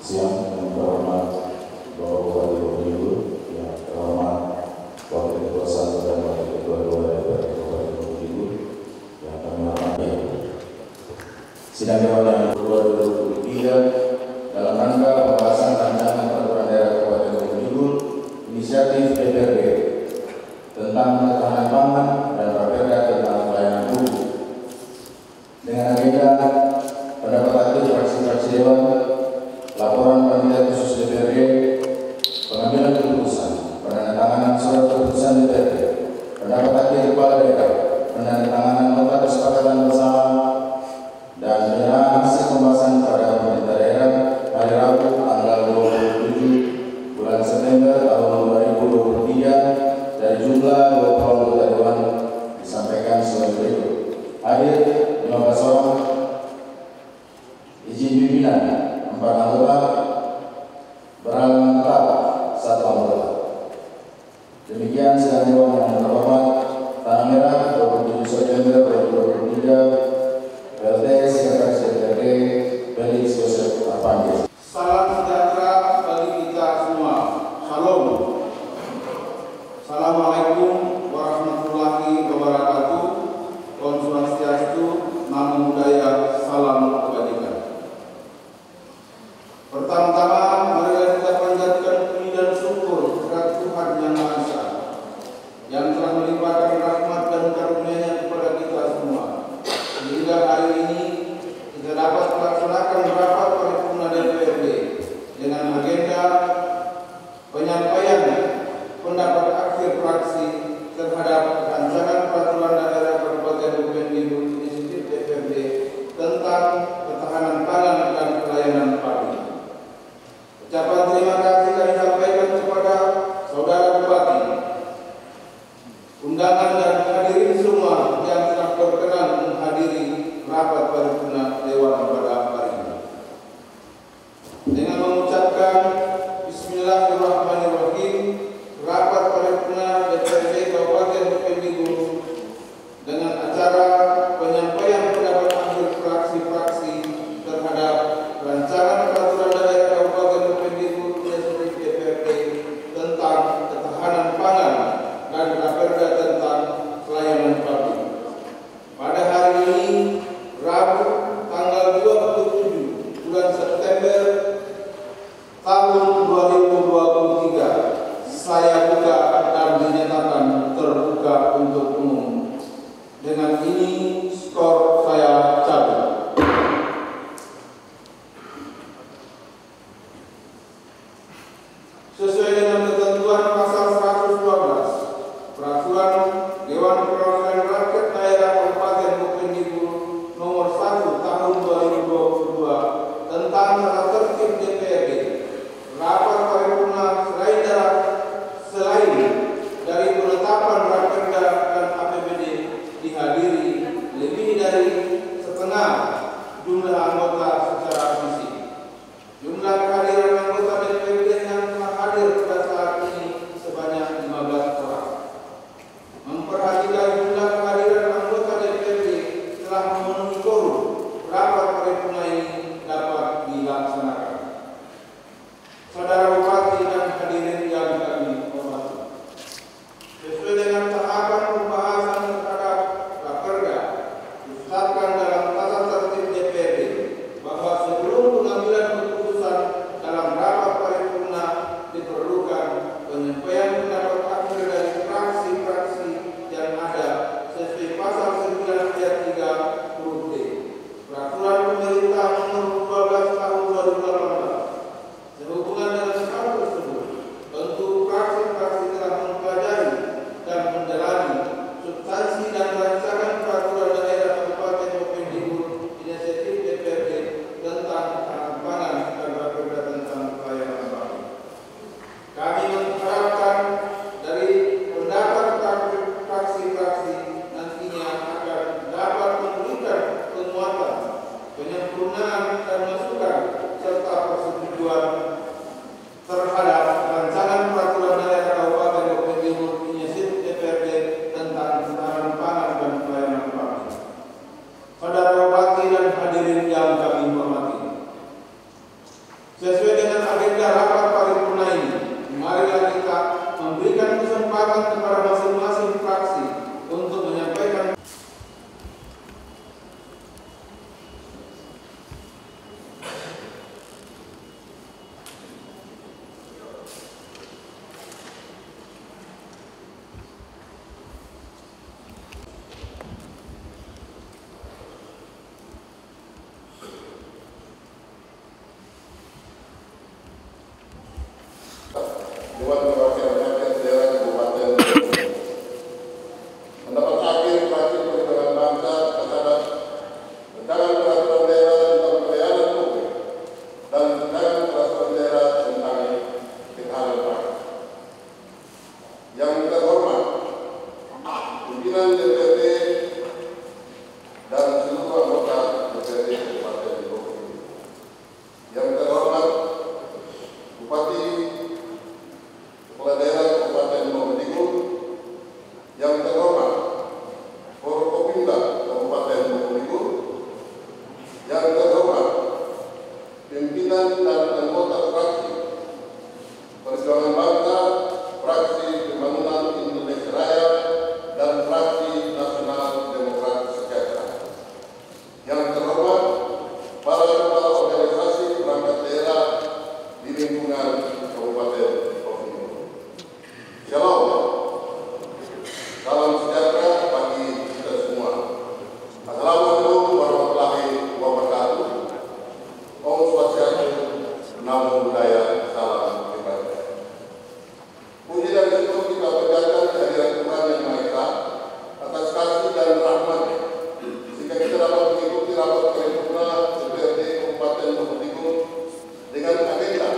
Siang yang terhormat Bapak Bupati Probolinggo, yang terhormat Wakil Ketua 1 dan Wakil Ketua 2 DPRD Kabupaten Probolinggo, yang kami hormati. Sidang Dewan yang kedua 2023 dalam rangka pembahasan rancangan peraturan daerah Kabupaten Probolinggo, inisiatif DPRD tentang ketahanan pangan dan Raperda tentang pelayanan publik. Dengan agenda pendapat akhir fraksi-fraksi dewan, laporan panitia khusus DPRD, pengambilan keputusan, penandatanganan surat keputusan DPRD, pendapat akhir kepala daerah, penandatanganan nota kesepakatan bersama, dan penyerahan hasil pembahasan pada pemerintah daerah hari Rabu tanggal 27 bulan September tahun 2023 dari jumlah 20 anggota dewan disampaikan sebagai berikut. Hadir 15 orang, izin pimpinan 4 anggota, berhalangan tetap 1 anggota. Demikian sidang dewan yang terhormat. Tanah Merah 27 September 2023, PLT Sekretaris DPRD Felix Joseph Arpandi. Salam sejahtera bagi kita semua. Shalom. Assalamualaikum warahmatullahi wabarakatuh. Om Swastiastu, Namo Buddhaya, salam kebajikan. Pertama-tama, marilah kita panjatkan puji dan syukur kepada Tuhan Yang Maha Esa yang telah melimpahkan rahmat dan karunia-Nya kepada kita semua, sehingga hari ini kita dapat melaksanakan rapat paripurna DPRD dengan agenda penyampaian pendapat akhir fraksi terhadap rancangan peraturan daerah Kabupaten Probolinggo inisiatif DPRD tentang ketahanan pangan dan pelayanan publik. Ucapan terima kasih kami sampaikan kepada Saudara Bupati, undangan dan hadirin semua yang telah berkenan menghadiri rapat paripurna Dewan pada hari ini. Dengan mengucapkan Bismillahirrahmanirrahim, rapat paripurna DPRD Kabupaten Probolinggo dengan acara penyampaian pendapat akhir fraksi-fraksi terhadap rancangan peraturan daerah Kabupaten Probolinggo inisiatif DPRD tentang ketahanan pangan dan Raperda tentang pelayanan publik. Pada hari ini, Rabu tanggal 27 bulan September tahun 2023, saya buka dan dinyatakan terbuka untuk umum. Dengan ini skor saya cabut. Sesuai dengan ketentuan pasal 112 Peraturan Dewan Perwakilan Rakyat Daerah Kabupaten Probolinggo nomor 1 tahun 2022 tentang tata tertib DPRD, rapat paripurna selain dari penetapan Raperda dan APBD dihadiri lebih dari setengah jumlah anggota secara fisik. Jumlah kehadiran anggota DPRD yang telah hadir pada saat ini sebanyak 15 orang. Memperhatikan jumlah kehadiran anggota DPRD telah memenuhi quorum, rapat paripurna ini dapat dilaksanakan. Saudara Bupati dan hadirin yang kami hormati, sesuai dengan tahapan pembahasan terhadap Raperda ditetapkan dalam tata tertib DPRD bahwa sebelum pengambilan keputusan dalam rapat paripurna diperlukan penyampaian pendapat akhir dari fraksi-fraksi yang ada sesuai pasal 9 ayat 3 huruf D Peraturan Pemerintah nomor 12 tahun 2018 sehubungan dengan Sesuai dengan agenda rapat paripurna ini, marilah kita memberikan kesempatan kepada masing-masing fraksi untuk menyampaikan. Dewan Perwakilan Rakyat Daerah Kabupaten mendapat akhir fraksi Perjuangan Bangsa terhadap rancangan peraturan daerah tentang pelayanan publik dan rancangan peraturan daerah tentang ketahanan pangan. Yang terhormat pimpinan DPRD dan seluruh anggota DPRD Kabupaten Bogor. Yang terhormat Bupati Kepala Daerah Kabupaten Bogor, yang terhormat Forkopimda Kabupaten Bogor, yang terhormat pimpinan dan anggota fraksi Perjuangan Bangsa, fraksi Pembangunan Indonesia Raya, dan fraksi Nasional Demokrat Sejahtera. Yang terhormat para kepala organisasi perangkat daerah di lingkungan Kabupaten Bogor. Shalom, salam sejahtera bagi kita semua. Assalamualaikum warahmatullahi wabarakatuh. Om Swastiastu, Namo Buddhaya, salam kebajikan. Puji dan syukur kita panjatkan kehadiran Tuhan Yang Maha Esa atas kasih dan rahmat-Nya, sehingga kita dapat mengikuti rapat paripurna DPRD Kabupaten Bogor dengan agenda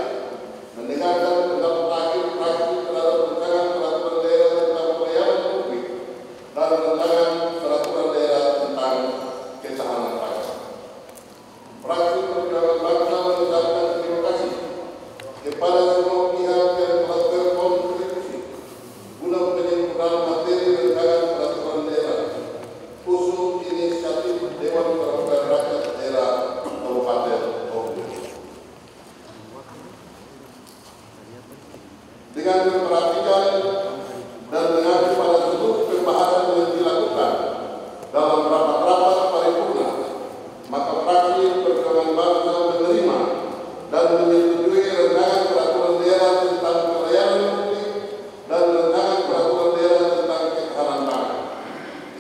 mendengarkan pendapat akhir fraksi terhadap rancangan peraturan daerah tentang pelayanan publik dan rancangan peraturan daerah tentang ketahanan pangan. Fraksi Perjuangan Bangsa mengucapkan terima kasih kepada semua pihak yang telah berkontribusi guna penyempurnaan materi rancangan peraturan daerah, khusus inisiatif Dewan Perwakilan Rakyat Daerah Kabupaten Bogor. Dengan memperhatikan dan mengacu pada seluruh pembahasan yang dilakukan dalam rapat-rapat paripurna, maka fraksi Perjuangan Bangsa menerima dan menyetujui rancangan peraturan daerah tentang pelayanan publik dan rancangan peraturan daerah tentang ketahanan pangan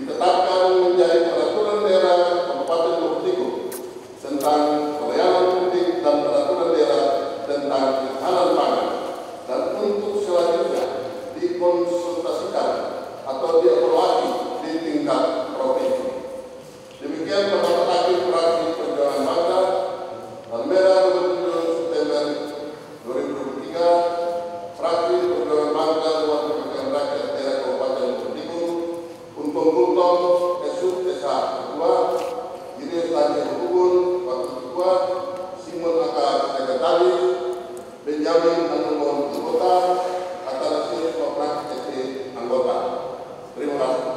ditetapkan menjadi peraturan daerah Kabupaten Bogor tentang pelayanan publik dan peraturan daerah tentang ketahanan pangan, dan untuk selanjutnya dikonsultasikan atau dievaluasi di tingkat provinsi. Demikian pendapat akhir fraksi Perjuangan Bangsa Palmera 27 September 2023, fraksi Perjuangan Bangsa Dewan Perwakilan Rakyat Daerah Kabupaten Bogor, Untung Gultom, Esuk Desa Ketua, Giri Tani Hubungun, Wakil Ketua, Simon Aka Sekretaris, Benjamin Anumon anggota, Atanasius Koprak SE anggota. Terima kasih.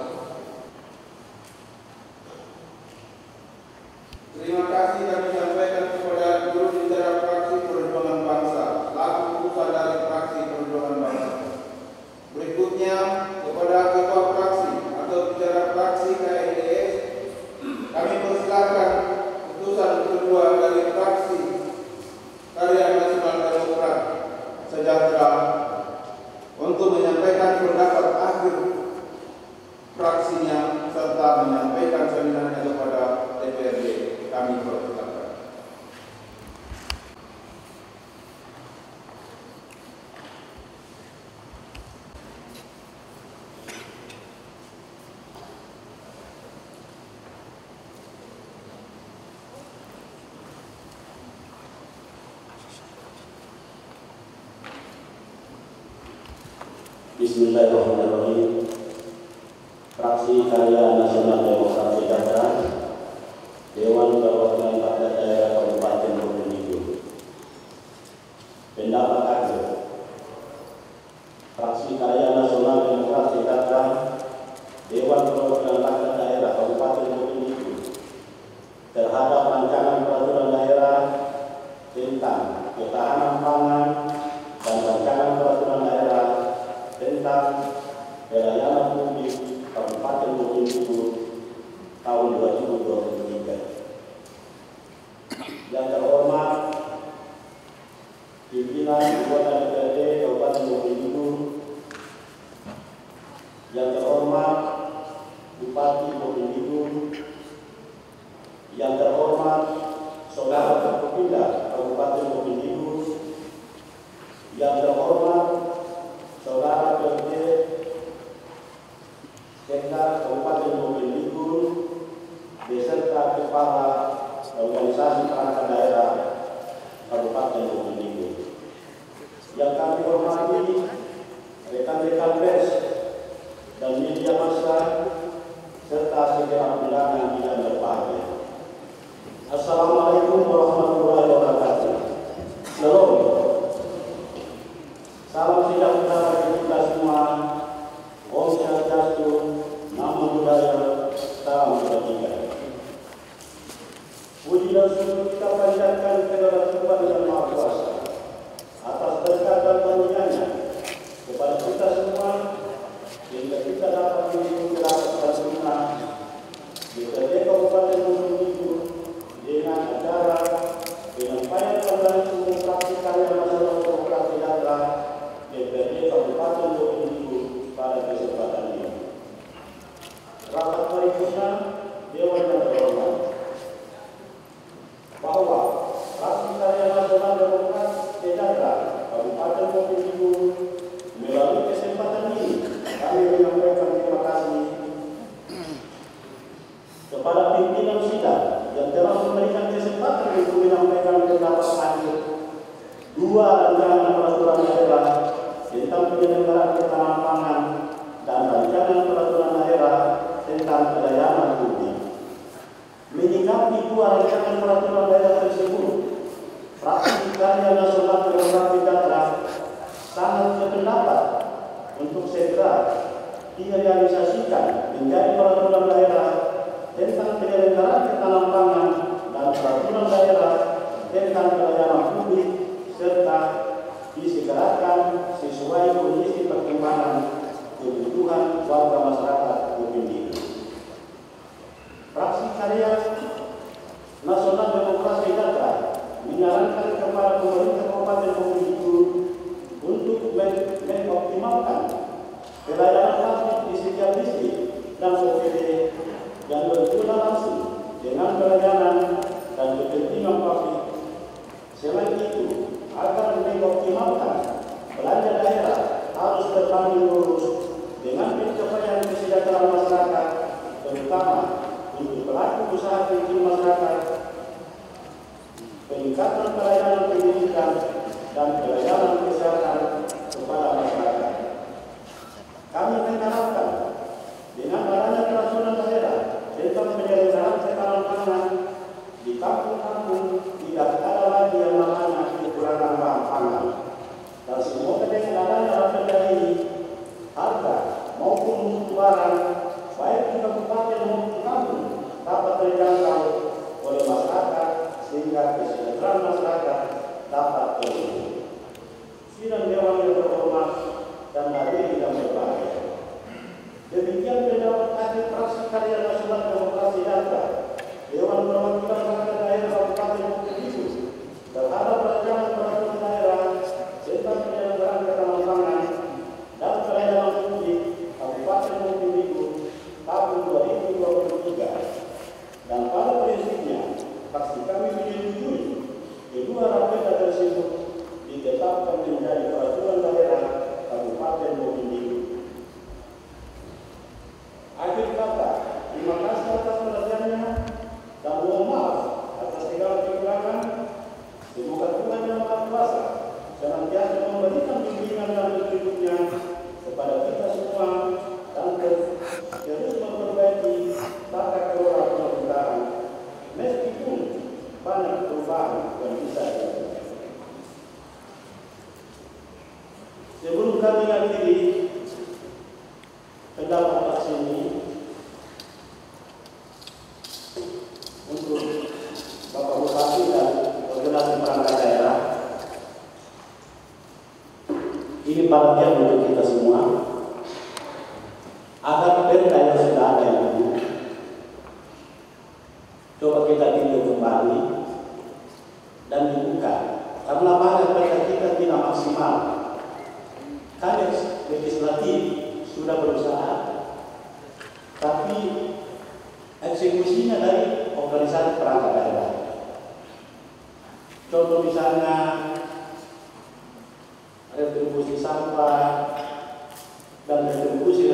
Terima kasih kami sampaikan kepada juru bicara fraksi Perjuangan Bangsa selaku utusan dari fraksi Perjuangan Bangsa. Berikutnya kepada ketua fraksi atau bicara fraksi KNDS, kami persilakan utusan kedua dari fraksi Karya Nasional Demokrat Sejahtera untuk menyampaikan pendapat akhir fraksinya serta menyampaikan salinannya kepada DPRD. Kami persilakan. Bismillahirrahmanirrahim. Fraksi Karya Nasional Demokrat Sejahtera, Dewan Perwakilan Rakyat Daerah Kabupaten Bogor. Pendapat akhir Fraksi Karya Nasional Demokrat Sejahtera, Dewan Perwakilan Rakyat Daerah Kabupaten Bogor terhadap rancangan peraturan daerah tentang ketahanan pangan dan rancangan peraturan daerah tentang pelayanan publik Kabupaten Bukit Tinggi tahun 2023. Yang terhormat pimpinan anggota DPRD Kabupaten Bukit Tinggi, yang terhormat Bupati Bukit Tinggi, yang terhormat Saudara Forkopimda Kabupaten Bukit Tinggi, yang terhormat Saudara PJ Sekda Kabupaten Bukit Tinggi beserta kepala organisasi perangkat daerah Kabupaten Bukit Tinggi. Yang kami hormati rekan-rekan pers dan media massa serta segenap undangan yang berbahagia. Assalamualaikum warahmatullahi wabarakatuh. Shalom. Salam sejahtera bagi kita semua. Om Swastiastu, Namo Buddhaya, Salam kebajikan. Puji dan syukur kita panjatkan kepada Tuhan Yang Maha Kuasa atas berkat dan karunia-Nya kepada kita semua, sehingga kita dapat mengikuti rapat paripurna di DPRD Kabupaten Bukit Tinggi dengan acara penyampaian pandangan umum praksi karya masalah demokrasi daerah DPRD Kabupaten Bukit Tinggi pada kesempatan ini. Rapat paripurna Dewan yang terhormat, bahwa praksi karya nasional demokrasi daerah Kabupaten Bukit Tinggi melalui kesempatan ini kami menyampaikan terima kasih kepada pimpinan sidang yang telah memberikan kesempatan untuk menyampaikan pendapat akhir dua rancangan peraturan daerah tentang penyelenggaraan ketahanan pangan dan rancangan peraturan daerah tentang pelayanan publik. Menyikapi dua rancangan peraturan daerah tersebut, fraksi karya nasional demokrasi daerah sangat berpendapat untuk segera direalisasikan menjadi peraturan daerah tentang penyelenggaraan ketahanan pangan dan peraturan daerah tentang pelayanan publik serta disegerakan sesuai kondisi perkembangan kebutuhan warga masyarakat Bukit Tinggi. Fraksi karya nasional demokrasi daerah menyarankan kepada pemerintah Kabupaten Bukit Tinggi untuk mengoptimalkan pelayanan publik di setiap distrik dan OPD yang berguna langsung dengan pelayanan dan kepentingan publik. Selain itu, agar mengoptimalkan belanja daerah harus berbanding lurus dengan pencapaian kesejahteraan masyarakat, terutama untuk pelaku usaha kecil masyarakat, peningkatan pelayanan pendidikan dan pelayanan kesehatan kepada masyarakat. Kami mengharapkan dengan adanya peraturan daerah tentang penyelenggaraan ketahanan pangan di kampung-kampung tidak ada lagi yang namanya kekurangan bahan pangan, dan semoga dengan adanya peraturan ini harga maupun mutu barang baik di kabupaten maupun kampung dapat terjangkau oleh masyarakat sehingga kesejahteraan masyarakat dapat terwujud. Sidang Dewan yang terhormat dan hadirin yang berbahagia, demikian pendapat akhir fraksi karya nasional demokrasi daerah Dewan Perwakilan Rakyat Daerah Kabupaten Bukit Tinggi terhadap rancangan peraturan daerah tentang penyelenggaraan ketahanan pangan dan pelayanan publik Kabupaten Bukit Tinggi tahun 2023, dan pada prinsipnya fraksi kami menyetujui kedua rancangan tersebut ditetapkan menjadi peraturan daerah Kabupaten Bukit Tinggi. Akhir kata, terima kasih atas perhatiannya dan mohon maaf atas segala kekurangan. Semoga Tuhan Yang Maha Kuasa senantiasa memberikan bimbingan dan petunjuknya kepada kita semua dan terus memperbaiki tata kelola pemerintahan meskipun banyak perubahan yang bisa dilakukan. Sebelum kami akhiri pendapat fraksi ini, untuk Bapak Bupati dan Koordinasi Perangkat Daerah, Ini perhatian untuk kita semua agar perda yang sudah ada itu coba kita tinjau kembali dan dibuka, karena banyak perda kita tidak maksimal. Kadang legislatif sudah berusaha, tapi eksekusinya dari organisasi perangkat daerah. Contoh misalnya retribusi sampah dan retribusi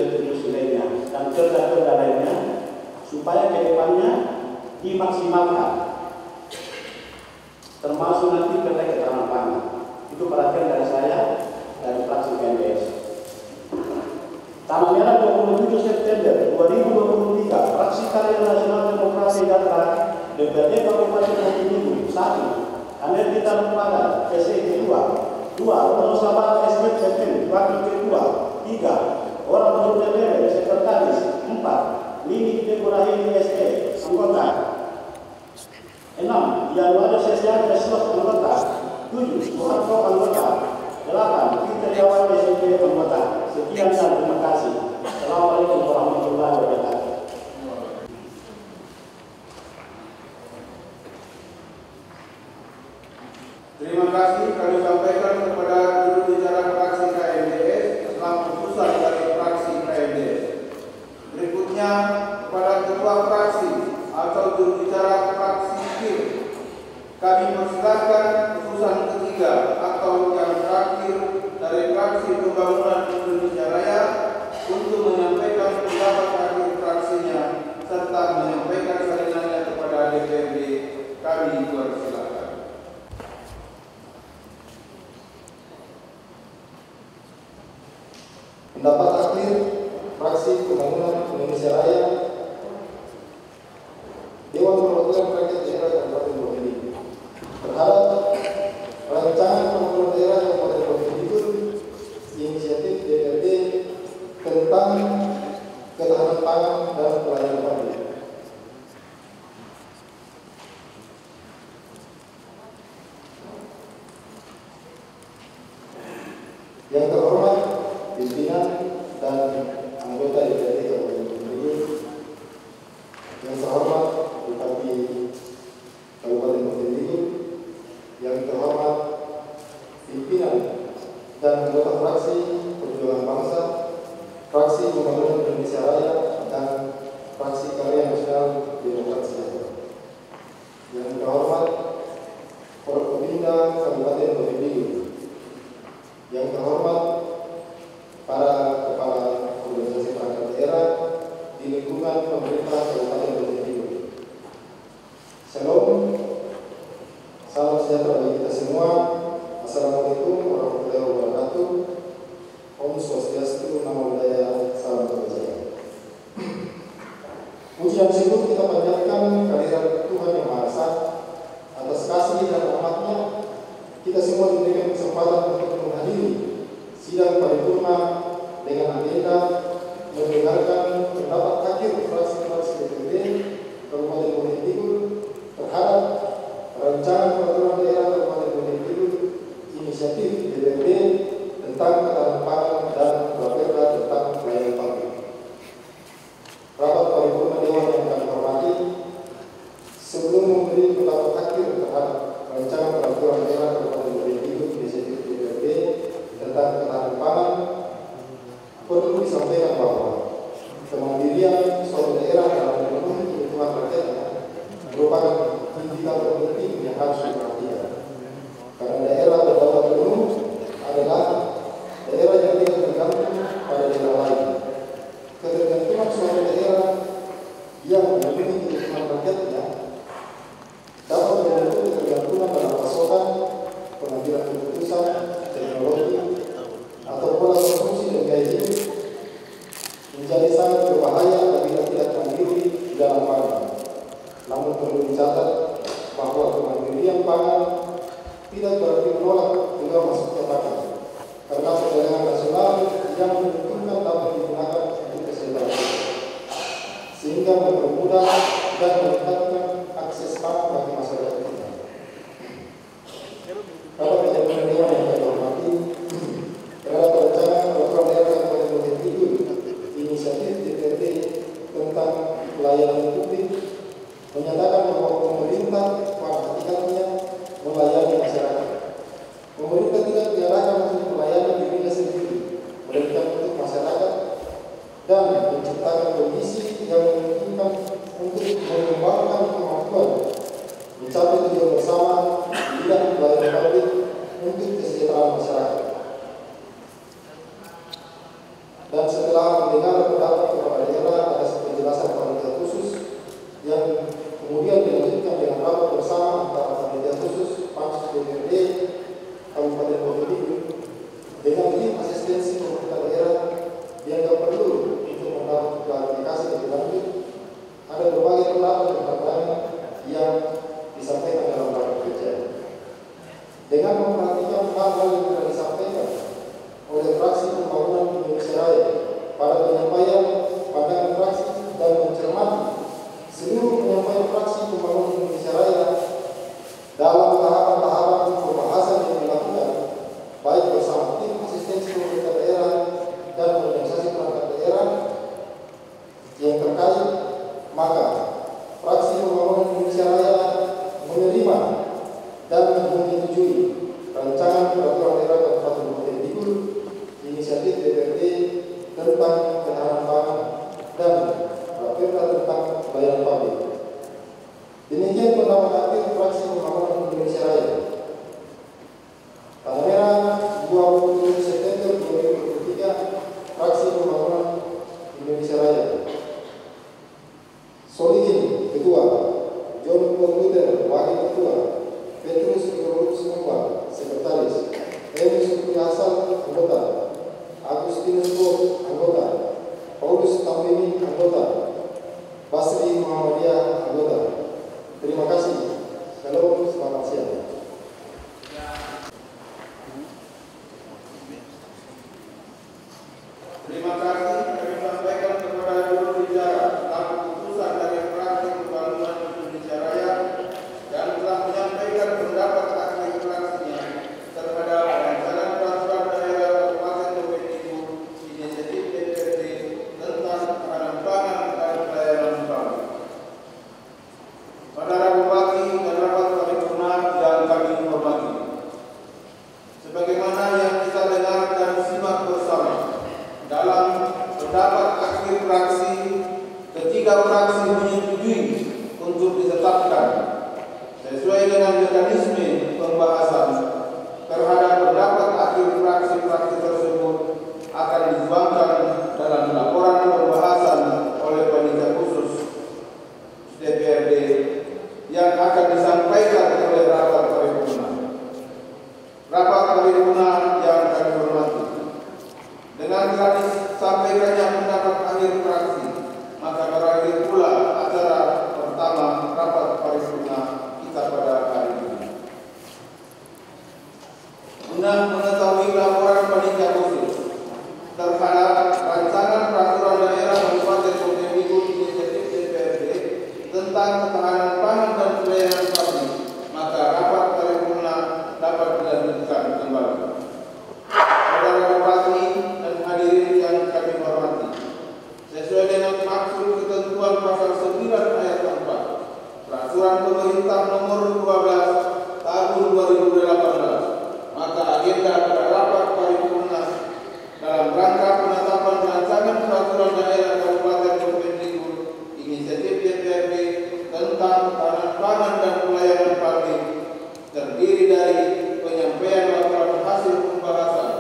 lainnya dan perda lainnya, supaya ke depannya dimaksimalkan, termasuk nanti perda ketahanan pangan. Itu perhatian dari saya dari fraksi PNDS. Tanggal merah 27 September 2023, fraksi Karya Nasional Demokrasi Data DPRD Kabupaten Bogor 1, Amer kita Lembaga SE kedua, 2 orang sahabat SPPN wakil kedua, 3 orang anggota DPR sekretaris, 4 Lini Deborahini SE anggota, 6 Januari Sesial Eslot anggota, 7 Soeharto anggota, 8 Peter Jawa SMP anggota. Sekian dan terima kasih. Assalamualaikum warahmatullahi wabarakatuh. Terima kasih kami sampaikan kepada juru bicara fraksi KMDS setelah keputusan dari fraksi KMDS. Berikutnya kepada ketua fraksi atau juru bicara fraksi KIR, kami persilakan keputusan ketiga atau yang terakhir dari fraksi Pembangunan Indonesia Raya untuk menyampaikan pendapat akhir fraksinya serta menyampaikan salinannya kepada DPRD. Kami persilakan. Pendapat akhir fraksi Pembangunan Indonesia Raya, Dewan Perwakilan Rakyat Daerah Kabupaten Bogor berharap rancangan pembangunan daerah Kabupaten Bogor inisiatif DPRD tentang ketahanan pangan dan pelayanan publik yang terhormat pimpinan dan anggota DPRD Kabupaten Bogor, yang terhormat Bupati Kabupaten Bogor, yang terhormat pimpinan dan anggota fraksi Perjuangan Bangsa, fraksi Pembangunan Indonesia Raya, dan fraksi Karya Nasional Demokrasi Sejahtera, yang terhormat Forkopimda Kabupaten Bogor, yang terhormat para kepala organisasi perangkat daerah di lingkungan pemerintah Kabupaten Bogor. Shalom, salam sejahtera bagi kita semua. Assalamualaikum warahmatullahi wabarakatuh. Om Swastiastu, Namo Buddhaya, salam kebajikan. Pujian syukur kita panjatkan kehadirat Tuhan Yang Maha Esa atas kasih dan rahmat-Nya. Kita semua diberikan kesempatan untuk menghadiri sidang paripurna dengan agenda mendengarkan pendapat akhir fraksi-fraksi DPRD Kabupaten Bogor terhadap rancangan peraturan daerah Kabupaten Bogor inisiatif DPRD tentang ketahanan pangan dan perda tentang pelayanan publik. Rapat paripurna Dewan yang kami hormati, sebelum memberi pendapat akhir terhadap rancangan peraturan daerah Kabupaten Bogor inisiatif DPRD tentang ketahanan pangan, perlu disampaikan bahwa kemandirian suatu daerah dalam memenuhi kebutuhan rakyatnya merupakan indikator penting yang harus diperhatikan. Karena daerah berdaulat penuh adalah daerah yang tidak tergantung pada daerah lain. Ketergantungan suatu daerah yang memenuhi kebutuhan rakyatnya dapat membentuk ketergantungan dalam pasokan, pengambilan keputusan, teknologi, atau pola konsumsi dan gaya hidup, menjadi sangat berbahaya apabila tidak mandiri di dalam pangan. Namun perlu dicatat bahwa kemandirian pangan tidak berarti menolak juga masuknya pakan, karena perdagangan nasional yang menentukan dapat digunakan untuk kesejahteraan, sehingga mempermudah dan meningkatkan akses pangan bagi masyarakat kita. Bapak Presiden Dewan yang kami hormati, Kabupaten Bovendigul dengan tim asistensi pemerintah daerah yang tak perlu untuk mendapat klarifikasi lebih lanjut. Ada berbagai pendapat dan pandangan yang disampaikan dalam rapat kerja. Dengan memperhatikan hal-hal yang telah disampaikan oleh fraksi Pembangunan Indonesia Raya pada penyampaian pandangan fraksi dan mencermati seluruh penyampaian fraksi Pembangunan Indonesia Raya dalam tahapan-tahapan pembahasan yang dilakukan baik bersama tim asistensi pemerintah daerah dan organisasi perangkat daerah yang terkait, maka fraksi Pembangunan Indonesia Raya menerima dan menyetujui rancangan peraturan daerah Kabupaten Bovendigul inisiatif DPRD tentang ketahanan pangan dan Perda tentang pelayanan publik. Demikian pendapat akhir fraksi Pembangunan Indonesia Raya. Tanggal merah 27 September 2023, fraksi Pembangunan Indonesia Raya. Solihin, Ketua. John Komputer, Wakil Ketua. Petrus Ikorus Mumbang, Sekretaris. Emus Sukri Hasan, Anggota. Agustinus Bob, Anggota. Paulus Tambini, Anggota. Basri Muhammadiyah, Anggota. Terima kasih. Shalom, selamat siang. Terima kasih kami sampaikan kepada juru bicara tentang keputusan dari fraksi Pembangunan Indonesia Raya dan telah menyampaikan pendapat akhir fraksinya terhadap rancangan peraturan daerah Kabupaten Bovendigul inisiatif DPRD tentang ketahanan pangan dan pelayanan publik. Saudara Bupati dan rapat paripurna yang kami hormati, sebagaimana yang kita dengar dan simak bersama dalam pendapat akhir fraksi, ketiga fraksi menyetujui untuk ditetapkan sesuai dengan mekanisme pembahasan terhadap pendapat akhir fraksi-fraksi tersebut akan dituangkan dalam laporan pembahasan oleh panitia khusus DPRD yang akan disampaikan oleh rapat paripurna. Rapat paripurna yang kami hormati, dengan telah disampaikannya pendapat akhir fraksi, maka berakhir pula acara pertama rapat paripurna kita pada hari ini. Guna mengetahui laporan panitia khusus terhadap rancangan peraturan daerah Kabupaten Bovendigul inisiatif DPRD tentang ketahanan pangan dan pelayanan publik, maka rapat paripurna dapat dilanjutkan kembali. Saudara Bupati dan hadirin yang kami hormati, sesuai dengan maksud ketentuan pasal 9 ayat 4 Peraturan Pemerintah Nomor 12 Tahun 2018, maka agenda pada rapat paripurna dalam rangka penetapan rancangan peraturan daerah Kabupaten Bovendigul inisiatif DPRD tentang ketahanan pangan dan pelayanan publik terdiri dari penyampaian laporan hasil pembahasan,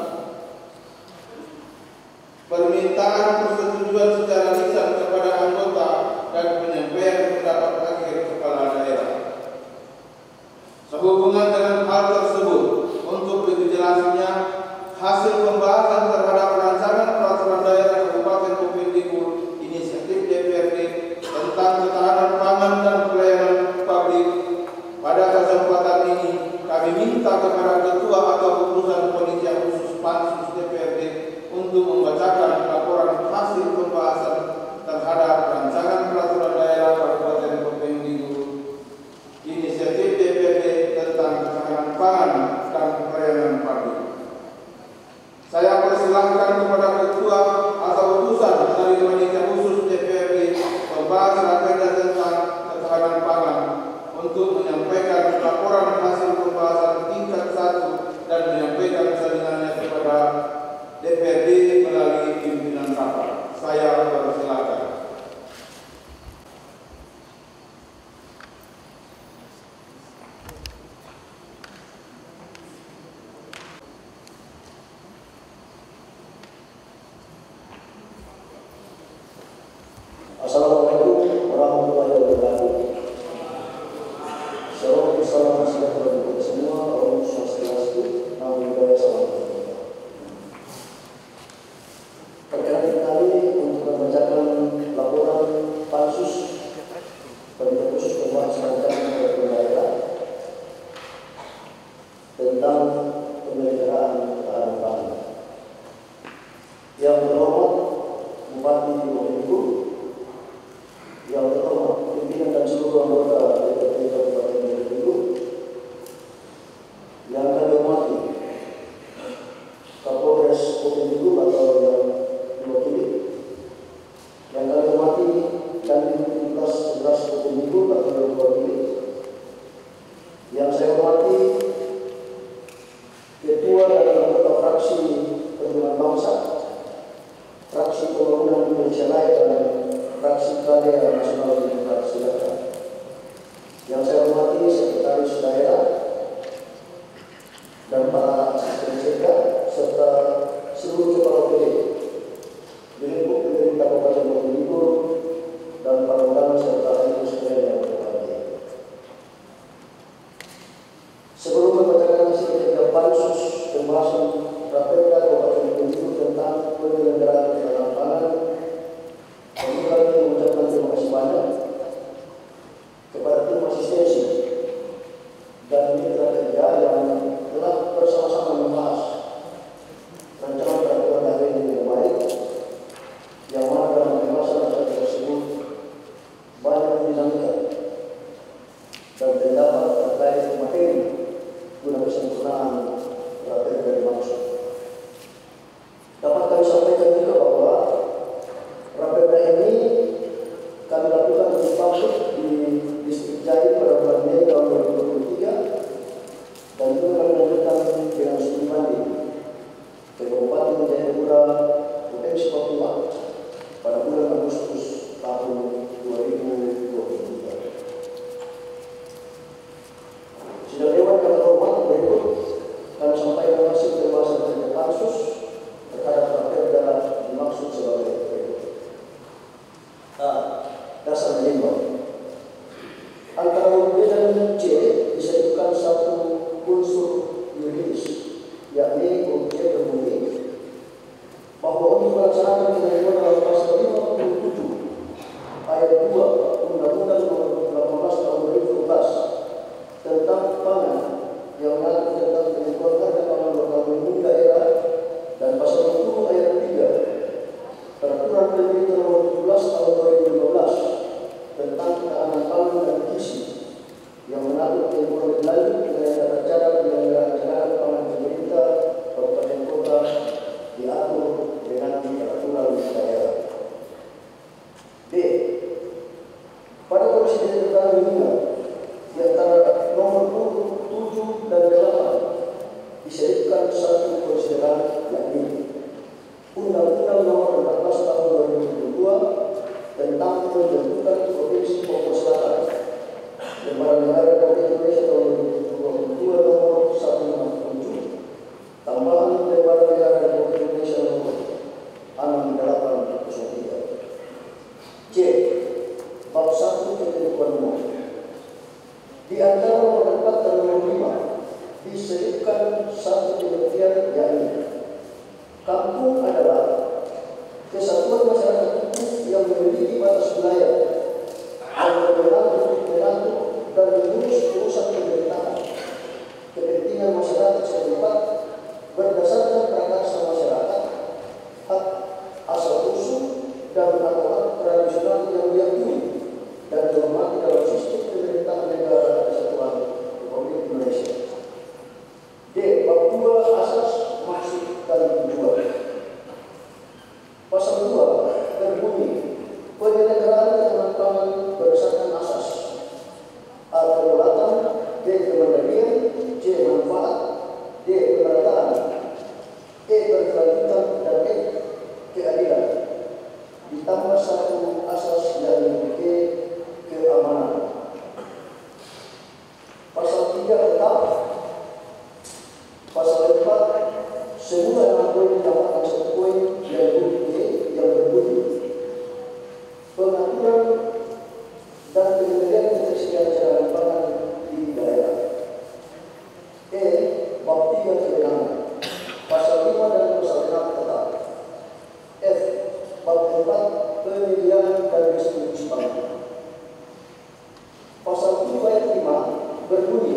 permintaan persetujuan secara lisan kepada anggota, dan penyampaian pendapat akhir kepala daerah. Sehubungan dengan hal tersebut, untuk lebih jelasnya, hasil pembahasan terhadap rancangan peraturan daerah Kabupaten Bovendigul inisiatif DPRD tentang ketahanan pangan dan pelayanan publik pada kesempatan ini kami minta kepada Ketua atau utusan panitia khusus Pansus DPRD untuk membacakan laporan hasil pembahasan terhadap rancangan peraturan daerah Kabupaten Bovendigul inisiatif DPRD tentang ketahanan pangan dan pelayanan publik. Saya persilahkan kepada Ketua atau utusan dari panitia khusus DPRD membahas agenda tentang ketahanan pangan untuk menyampaikan laporan hasil pembahasan tingkat 1 dan menyampaikan salinannya kepada DPRD melalui pimpinan rapat. Saya persilakan. Assalamualaikum warahmatullahi wabarakatuh. Salam sejahtera bagi kita semua. Om Swastiastu, Namo Ketua dan anggota fraksi Perjuangan Bangsa, fraksi Pembangunan Indonesia Raya dan fraksi Keadilan Nasional Demokrat Sejahtera. Yang saya hormati sekretaris daerah dan para asisten jaga serta seluruh kepala OPD, Dirjen Pemerintah Kabupaten Probolinggo dan para undangan serta ibu sekalian yang berbahagia. Sebelum membacakan hasil kerja pansus pembahasan Raperda Kabupaten Probolinggo tentang penyelenggaraan ketahanan pangan, kami mengucapkan terima kasih banyak kepada tim asistensi dan mitra kerja yang telah bersama-sama membahas rancangan peraturan daerah yang baik, yang mana dalam pembahasan rancangan tersebut banyak dinamika dan pendapat terkait materi guna kesempurnaan Raperda dimaksud. Dapat kami sampaikan juga bahwa Raperda ini kami lakukan uji publik di Distrik Jaya pada bulan Mei tahun 2023 dan juga kami lanjutkan dengan studi banding ke Kabupaten Jayapura, Provinsi Papua pada bulan Agustus tahun 2023. Sidang Dewan yang terhormat, berikut kami sampaikan hasil pembahasan kerja pansus terhadap Raperda dimaksud sebagai berikut. Dasar menimbang antara huruf B dan C disebutkan satu unsur yuridis, yakni huruf C berbunyi bahwa untuk melaksanakan ketentuan dalam pasal 57 ayat 2 Undang-Undang Nomor 18 Tahun 2012 tentang pangan yang mengatur tentang ketentuan harga pangan lokal minimum daerah dan pasal 10 ayat 3 Peraturan Pemerintah Nomor 17 Tahun 2015 tentang ketahanan pangan dan gizi yang mengatur ketentuan lebih lanjut mengenai tata cara penyelenggaraan cadangan pangan pemerintah kabupaten kota diatur dengan peraturan daerah. B. Pada komisi ketentuan minimum di antara nomor 7 dan 8 diselipkan satu konsideran, yakni Undang-Undang Nomor 14 Tahun 2022 tentang pembentukan Provinsi Papua Selatan, Lembaran Negara Republik Indonesia tahun 2022 Nomor 157, tambahan Lembaran Negara Republik Indonesia Nomor 6803. C. Bab 1 Ketentuan Umum. Di antara nomor 4 dan nomor 5 diselipkan satu pengertian, yakni kampung adalah kesatuan masyarakat hukum yang memiliki batas wilayah yang berwenang untuk mengatur dan mengurus urusan pemerintahan, kepentingan masyarakat setempat berdasarkan prakarsa masyarakat, hak asal usul dan hak tradisional yang diakui dan dihormati dalam sistem pemerintahan negara kesatuan Republik Indonesia. D. Bab 2 Asas, Maksud dan Tujuan. Pasal 2 berbunyi penyelenggaraan ketahanan pangan berdasarkan asas A. Kedaulatan, B. Kemandirian, C. Manfaat, D. Pemerataan, E. Berkelanjutan, dan E. Keadilan. Ditambah satu asas dari E. Keamanan. Pasal 3 tetap. Pasal 4 semua 6 poin ditambahkan 1 poin dari huruf E yang berbunyi pengaturan dan penyelenggaraan ketersediaan cadangan pangan di daerah. E. Bab 3 kewenangan. Pasal 5 dan pasal 6 tetap. F. Bab 4 penyediaan dan distribusi pangan. Pasal 7 ayat 5 berbunyi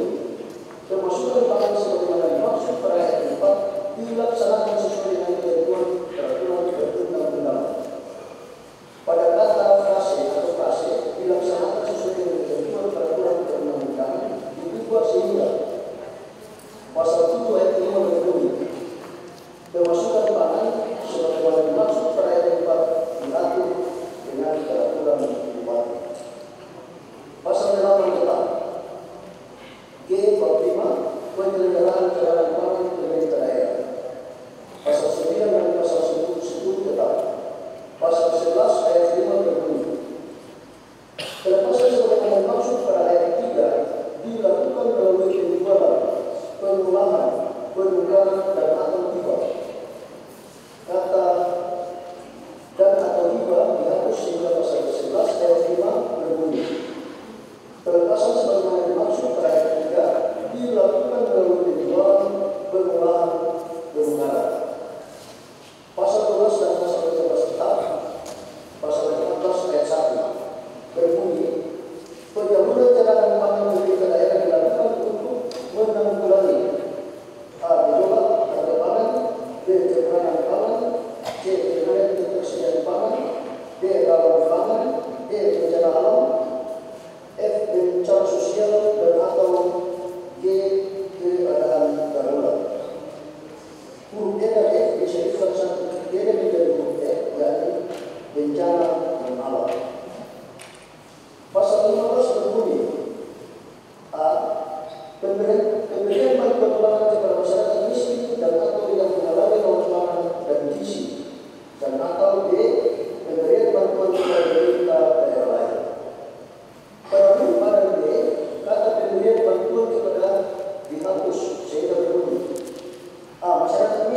pemasukan pangan sebagaimana dimaksud pada ayat 4 dilaksanakan sesuai dengan ketentuan peraturan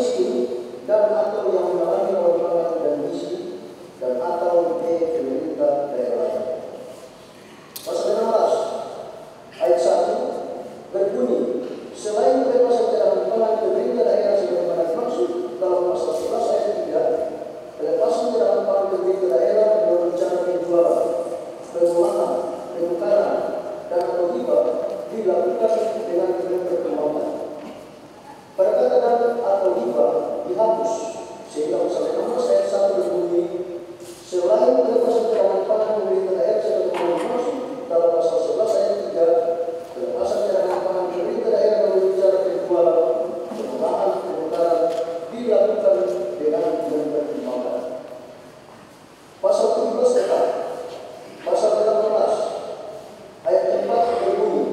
miskin dan atau yang mengalami peperangan dan misi dan atau B. pemerintah daerah. Pasal 16 ayat 1 berbunyi, selain pembebasan cadangan pangan pemerintah daerah sebagaimana dimaksud dalam pasal 11 ayat 3, pelepasan cadangan pangan pemerintah daerah dengan rencana penjualan, pengolahan, penukaran dan atau hibah dilakukan dengan perkembangan. Pada kata dan atau hibah dihapus sehingga pasal 16 ayat 1 berbunyi, selain pelepasan cadangan pangan pemerintah daerah sebagaimana dimaksud dalam pasal 11 ayat 3, pelepasan cadangan pangan pemerintah daerah melalui cara penjualan, pengolahan, penukaran dilakukan dengan perkembangan. Pasal 17 tetap. Pasal 18 ayat 4 berbunyi,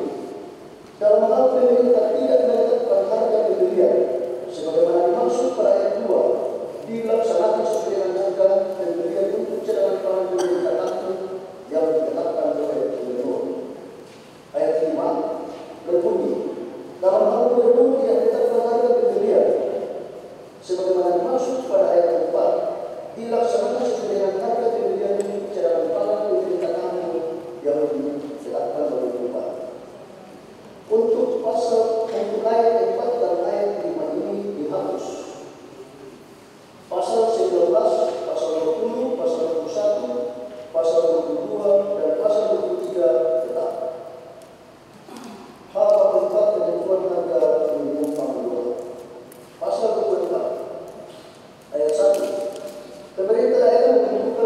dalam hal pemerintah tidak menetapkan harga pembelian sebagaimana dimaksud pada ayat 2, dilaksanakan sesuai dengan harga pembelian untuk cadangan pangan pemerintah langsung yang ditetapkan oleh gubernur. Ayat 5 berbunyi, dalam hal gubernur tidak menetapkan harga pembelian sebagaimana dimaksud pada ayat 4, dilaksanakan sesuai dengan harga pembelian untuk cadangan pangan pemerintah langsung yang ditetapkan oleh gubernur. Untuk ayat 4 dan ayat 5 ini dihapus. Pasal 19, pasal 20, pasal 21, pasal 22, dan pasal 23 tetap. Hal 44 penentuan harga minimum pangan. Pasal 24 ayat 1, pemerintah daerah menentukan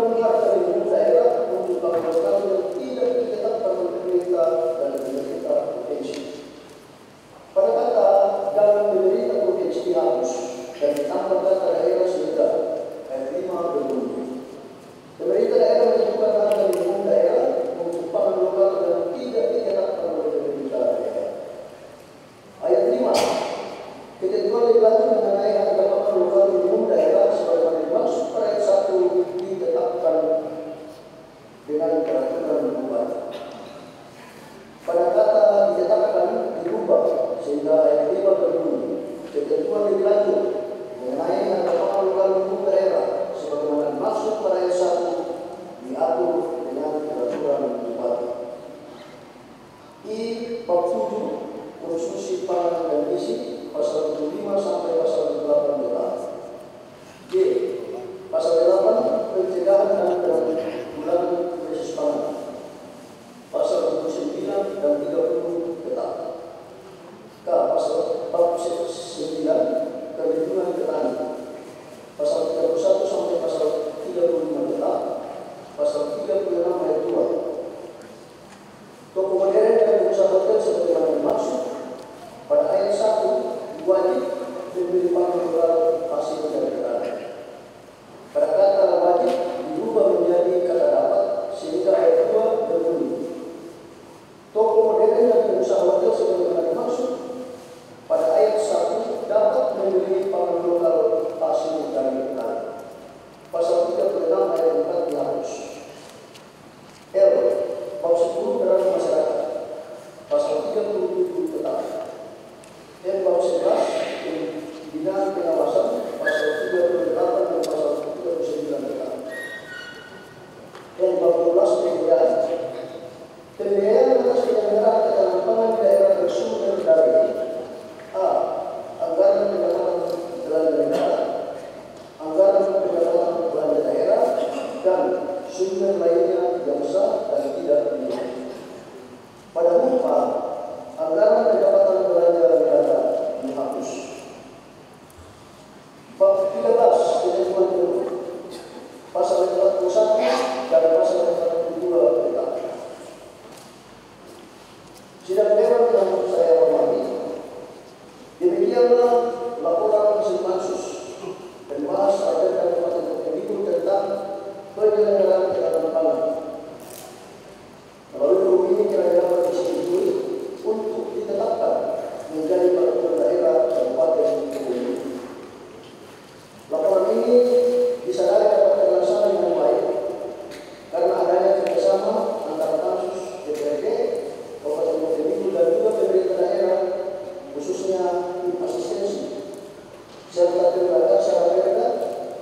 serta tindakan secara berbeda,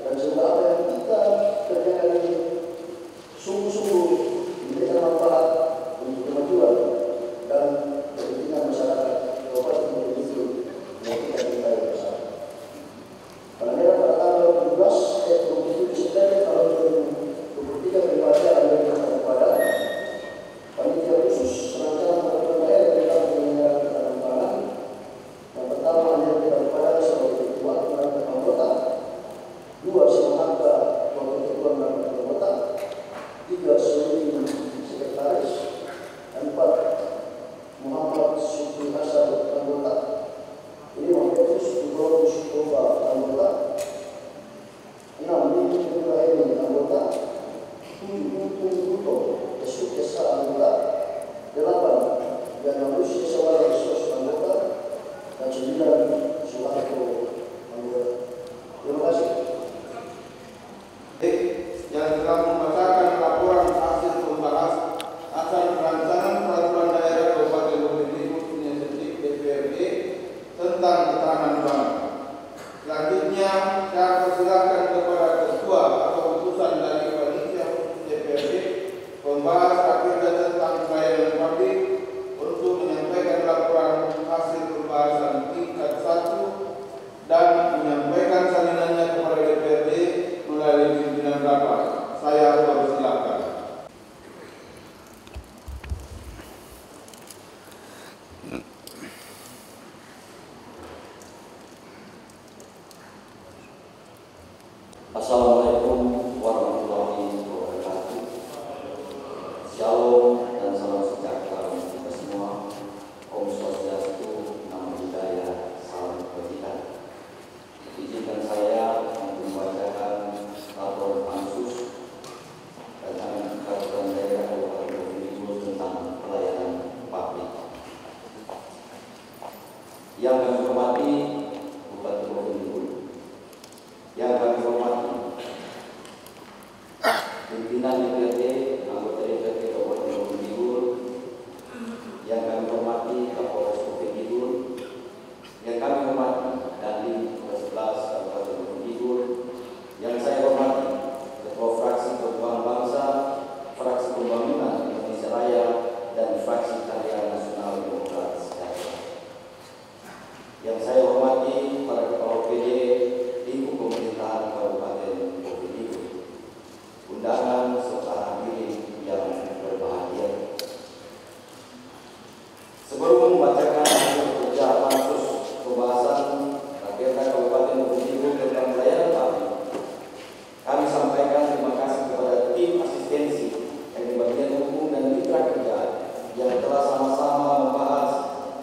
dan semoga apa yang kita kerjakan ini sungguh-sungguh memberikan manfaat untuk kemajuan dan kepentingan masyarakat Kabupaten Gunung Kidul yang kita cintai bersama. Pada tanggal 27 September tahun 2023 pribadi yang kepada panitia khusus rancangan peraturan daerah tentang penyelenggaraan ketahanan pangan. Yang pertama adalah kepada sebagai ketua dan anggota, 2 sebagai wakil ketua dan anggota, 3 sebagai sekretaris, 4 Muhammad Syukri Hasan anggota, 5 Petrus Ibrahim Syukroba anggota, 6 Nini Ibrahim anggota, 7 Buto Esuk Esa anggota, 8 Yanalus Esawala Esos anggota, dan 9 Suharto anggota. Terima kasih. Yang telah membacakan laporan hasil pembahasan rancangan peraturan daerah Kabupaten Gunung Kidul inisiatif DPRD tentang ketahanan pangan. Selanjutnya, saya persilakan kepada ketua atau utusan dari panitia khusus DPRD pembahas agenda tentang pelayanan publik untuk menyampaikan laporan hasil pembahasan tingkat 1 dan menyampaikan salinannya kepada DPRD melalui pimpinan rapat. Saya persilakan. Assalamualaikum warahmatullahi wabarakatuh. Shalom dan salam sejahtera untuk kita semua. Om Swastiastu, Namo Buddhaya, salam kebajikan. Izinkan saya untuk membacakan laporan pansus rancangan peraturan daerah Kabupaten Gunung Kidul tentang pelayanan publik. Yang kami hormati Bupati Gunung Kidul, yang kami hormati pimpinan DPRD, anggota DPRD Kabupaten Gunung Kidul, yang kami hormati Kapolres Gunung Kidul, yang kami hormati Dandim 11 Kabupaten Gunung Kidul, yang saya hormati Ketua Fraksi Perjuangan Bangsa, Fraksi Pembangunan Indonesia Raya, dan Fraksi Keadilan Nasional Demokrat Sejahtera. Yang saya hormati para kepala OPD lingkup pemerintahan Kabupaten Gunung Kidul, undangan serta hadirin yang berbahagia. Sebelum membacakan hasil kerja pansus pembahasan agenda Kabupaten Gunung Kidul tentang pelayanan publik, kami sampaikan terima kasih kepada tim asistensi yang di bagian hukum dan mitra kerja yang telah sama-sama membahas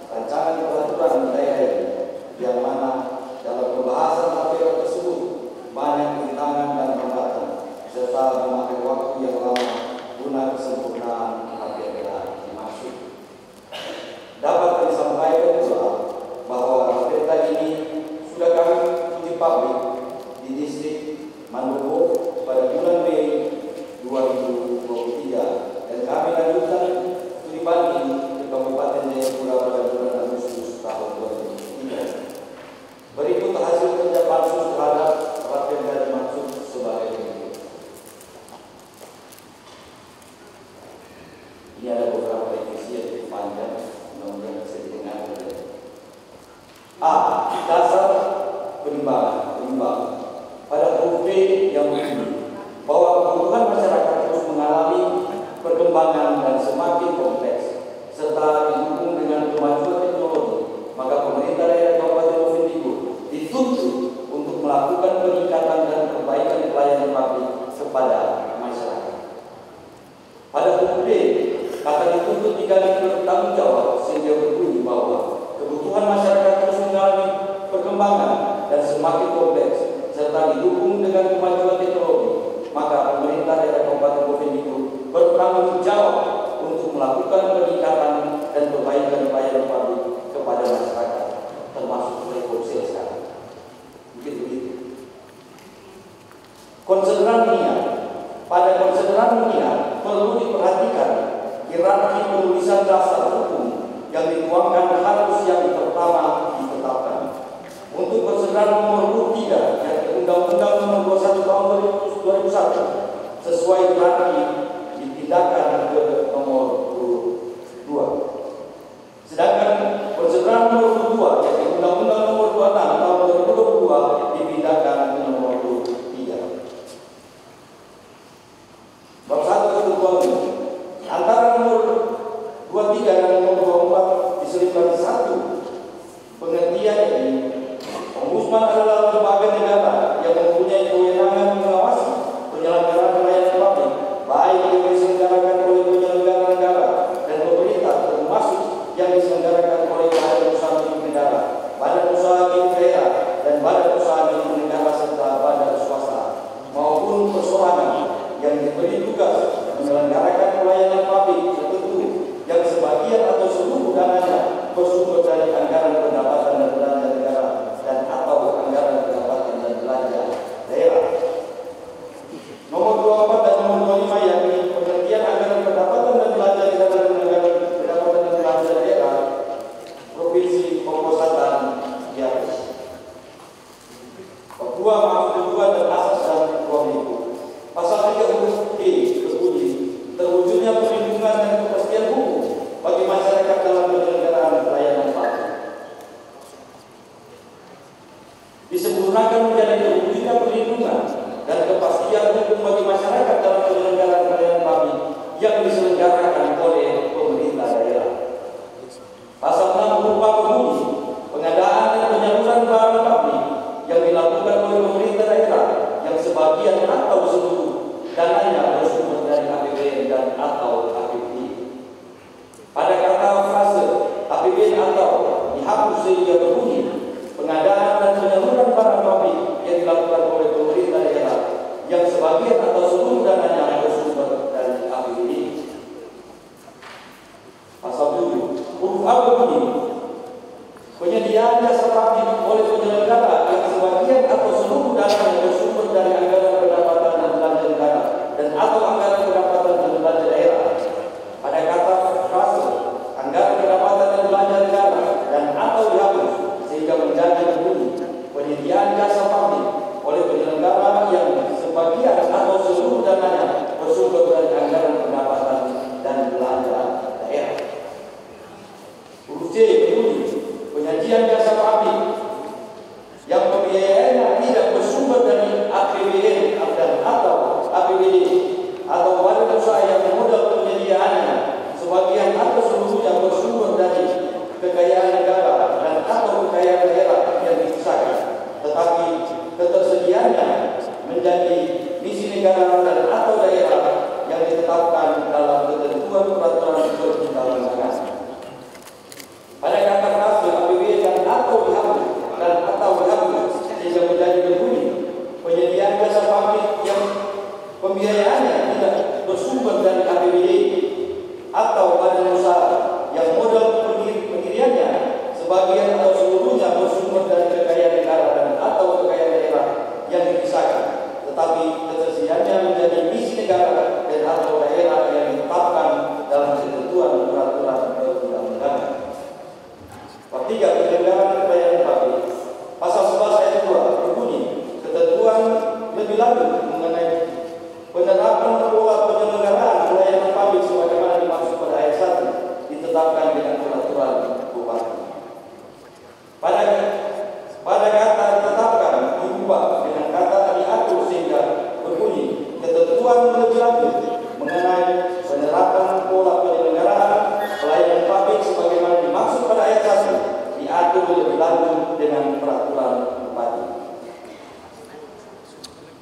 rancangan peraturan daerah ini, yang mana dalam pembahasan APR tersebut banyak rintangan dan hambatan serta memakan waktu yang lama guna kesempurnaan APR dimaksud. Dapat kami sampaikan pula bahwa APR ini sudah kami uji publik di distrik Mandopo pada bulan Mei 2023 dan kami lanjutkan studi banding ke Kabupaten Jayapura pada bulan Agustus tahun 2023. Berikut hasil kerja pansus terhadap APR dimaksud sebagai berikut. Ini ada beberapa revisi yang cukup panjang, mudah-mudahan bisa didengar. A. Dasar penimbangan. Pada huruf B yang begini, bahwa kebutuhan masyarakat terus mengalami perkembangan dan semakin kompleks, serta didukung dengan kemajuan teknologi, maka pemerintah daerah Kabupaten Gunung Kidul dituntut untuk melakukan peningkatan dan perbaikan pelayanan publik kepada masyarakat. Pada huruf B, kata dituntut diganti bertanggung jawab sehingga berbunyi bahwa kebutuhan masyarakat terus mengalami perkembangan dan semakin kompleks, serta didukung dengan kemajuan teknologi, maka pemerintah daerah Kabupaten Gunung Kidul bertanggung jawab untuk melakukan peningkatan dan perbaikan pelayanan publik kepada masyarakat, termasuk telkomsel sekarang. Mungkin begitu. Konsideran niat. Pada konsideran niat perlu diperhatikan hierarki penulisan dasar hukum yang dituangkan harus yang pertama ditetapkan. untuk Persetujuan nomor 23 yakni Undang-Undang nomor 21 tahun 2001 sesuai berarti ditindakkan ke nomor 22. Sedangkan Persetujuan nomor 22 yakni Undang-Undang nomor 26 tahun 2022 dipindahkan ke nomor 23. Bab 1 ketentuan umum. Antara nomor 23 dan nomor 24 diselipkan satu pengertian ini. Ombudsman adalah lembaga negara yang mempunyai kewenangan mengawasi penyelenggaraan pelayanan publik, baik yang diselenggarakan oleh penyelenggara negara dan pemerintah, termasuk yang diselenggarakan oleh badan usaha milik negara, badan usaha milik daerah, dan badan usaha milik negara serta badan swasta, maupun persoalan yang diberi tugas menyelenggarakan pelayanan publik tertentu yang sebagian atau seluruh dananya bersumber dari anggaran pendapatan dan belanja negara dan atau anggaran pendapatan dan belanja daerah. Nomor 24 dan nomor 25 yakni pengertian anggaran pendapatan dan belanja negara dan anggaran pendapatan dan belanja daerah provinsi Pemkosatan Riau. Kedua, maksud tujuan dan asas dan ruang lingkup. Pasal 3 huruf D berbunyi terwujudnya perlindungan dan kepastian hukum bagi masyarakat dalam penyelenggaraan pelayanan publik. Disempurnakan menjadi terwujudnya perlindungan dan kepastian hukum bagi masyarakat dalam penyelenggaraan pelayanan publik yang diselenggarakan oleh pemerintah daerah. Pasal 6 huruf A berbunyi pengadaan dan penyaluran barang publik yang dilakukan oleh pemerintah daerah yang sebagian atau seluruh dananya bersumber dari APBN dan atau APBD. Pada kata frase APBN atau dihapus sehingga berbunyi pengadaan dan penyaluran barang publik yang dilakukan oleh pemerintah daerah yang sebagian atau seluruh dananya bersumber dari APBD. Pasal 7 huruf A berbunyi penyediaan jasa publik oleh penyelenggara yang sebagian atau seluruh dananya bersumber dari anggaran pendapatan dan belanja negara dan atau anggaran pendapatan dan belanja daerah. Pada kata frase anggaran pendapatan dan belanja negara dan atau dihapus sehingga menjadi berbunyi penyediaan jasa publik oleh penyelenggara yang sebagian atau seluruh dananya bersumber dari anggaran pendapatan dan belanja daerah. Huruf C berbunyi penyajian jasa publik yang pembiayaannya tidak bersumber dari APBN dan atau APBD atau badan usaha yang modal penyediaannya sebagian atau seluruhnya bersumber dari kekayaan negara dan atau kekayaan daerah yang dipisahkan, tetapi ketersediaannya menjadi misi negara dan atau daerah yang ditetapkan dalam ketentuan peraturan perundang-undangan. Pada kata frase APBN dan atau dihapus dan atau dihapus sehingga menjadi berbunyi penyediaan jasa publik yang pembiayaannya tidak bersumber dari APBD atau badan usaha yang modal pendiriannya sebagian atau seluruhnya bersumber dari kekayaan negara dan atau kekayaan daerah yang dipisahkan, tetapi ketersediaannya menjadi misi negara dan atau daerah yang ditetapkan dalam ketentuan peraturan perundang-undangan. Bab 3 penyelenggaraan pelayanan publik. Pasal 11 ayat 2 berbunyi ketentuan lebih lanjut mengenai penerapan pola penyelenggaraan pelayanan publik sebagaimana dimaksud pada ayat 1 ditetapkan dengan peraturan bupati. Pada kata ditetapkan diubah dengan kata diatur sehingga berbunyi ketentuan lebih lanjut mengenai penerapan pola penyelenggaraan pelayanan publik sebagaimana dimaksud pada ayat 1 diatur lebih lanjut dengan peraturan bupati.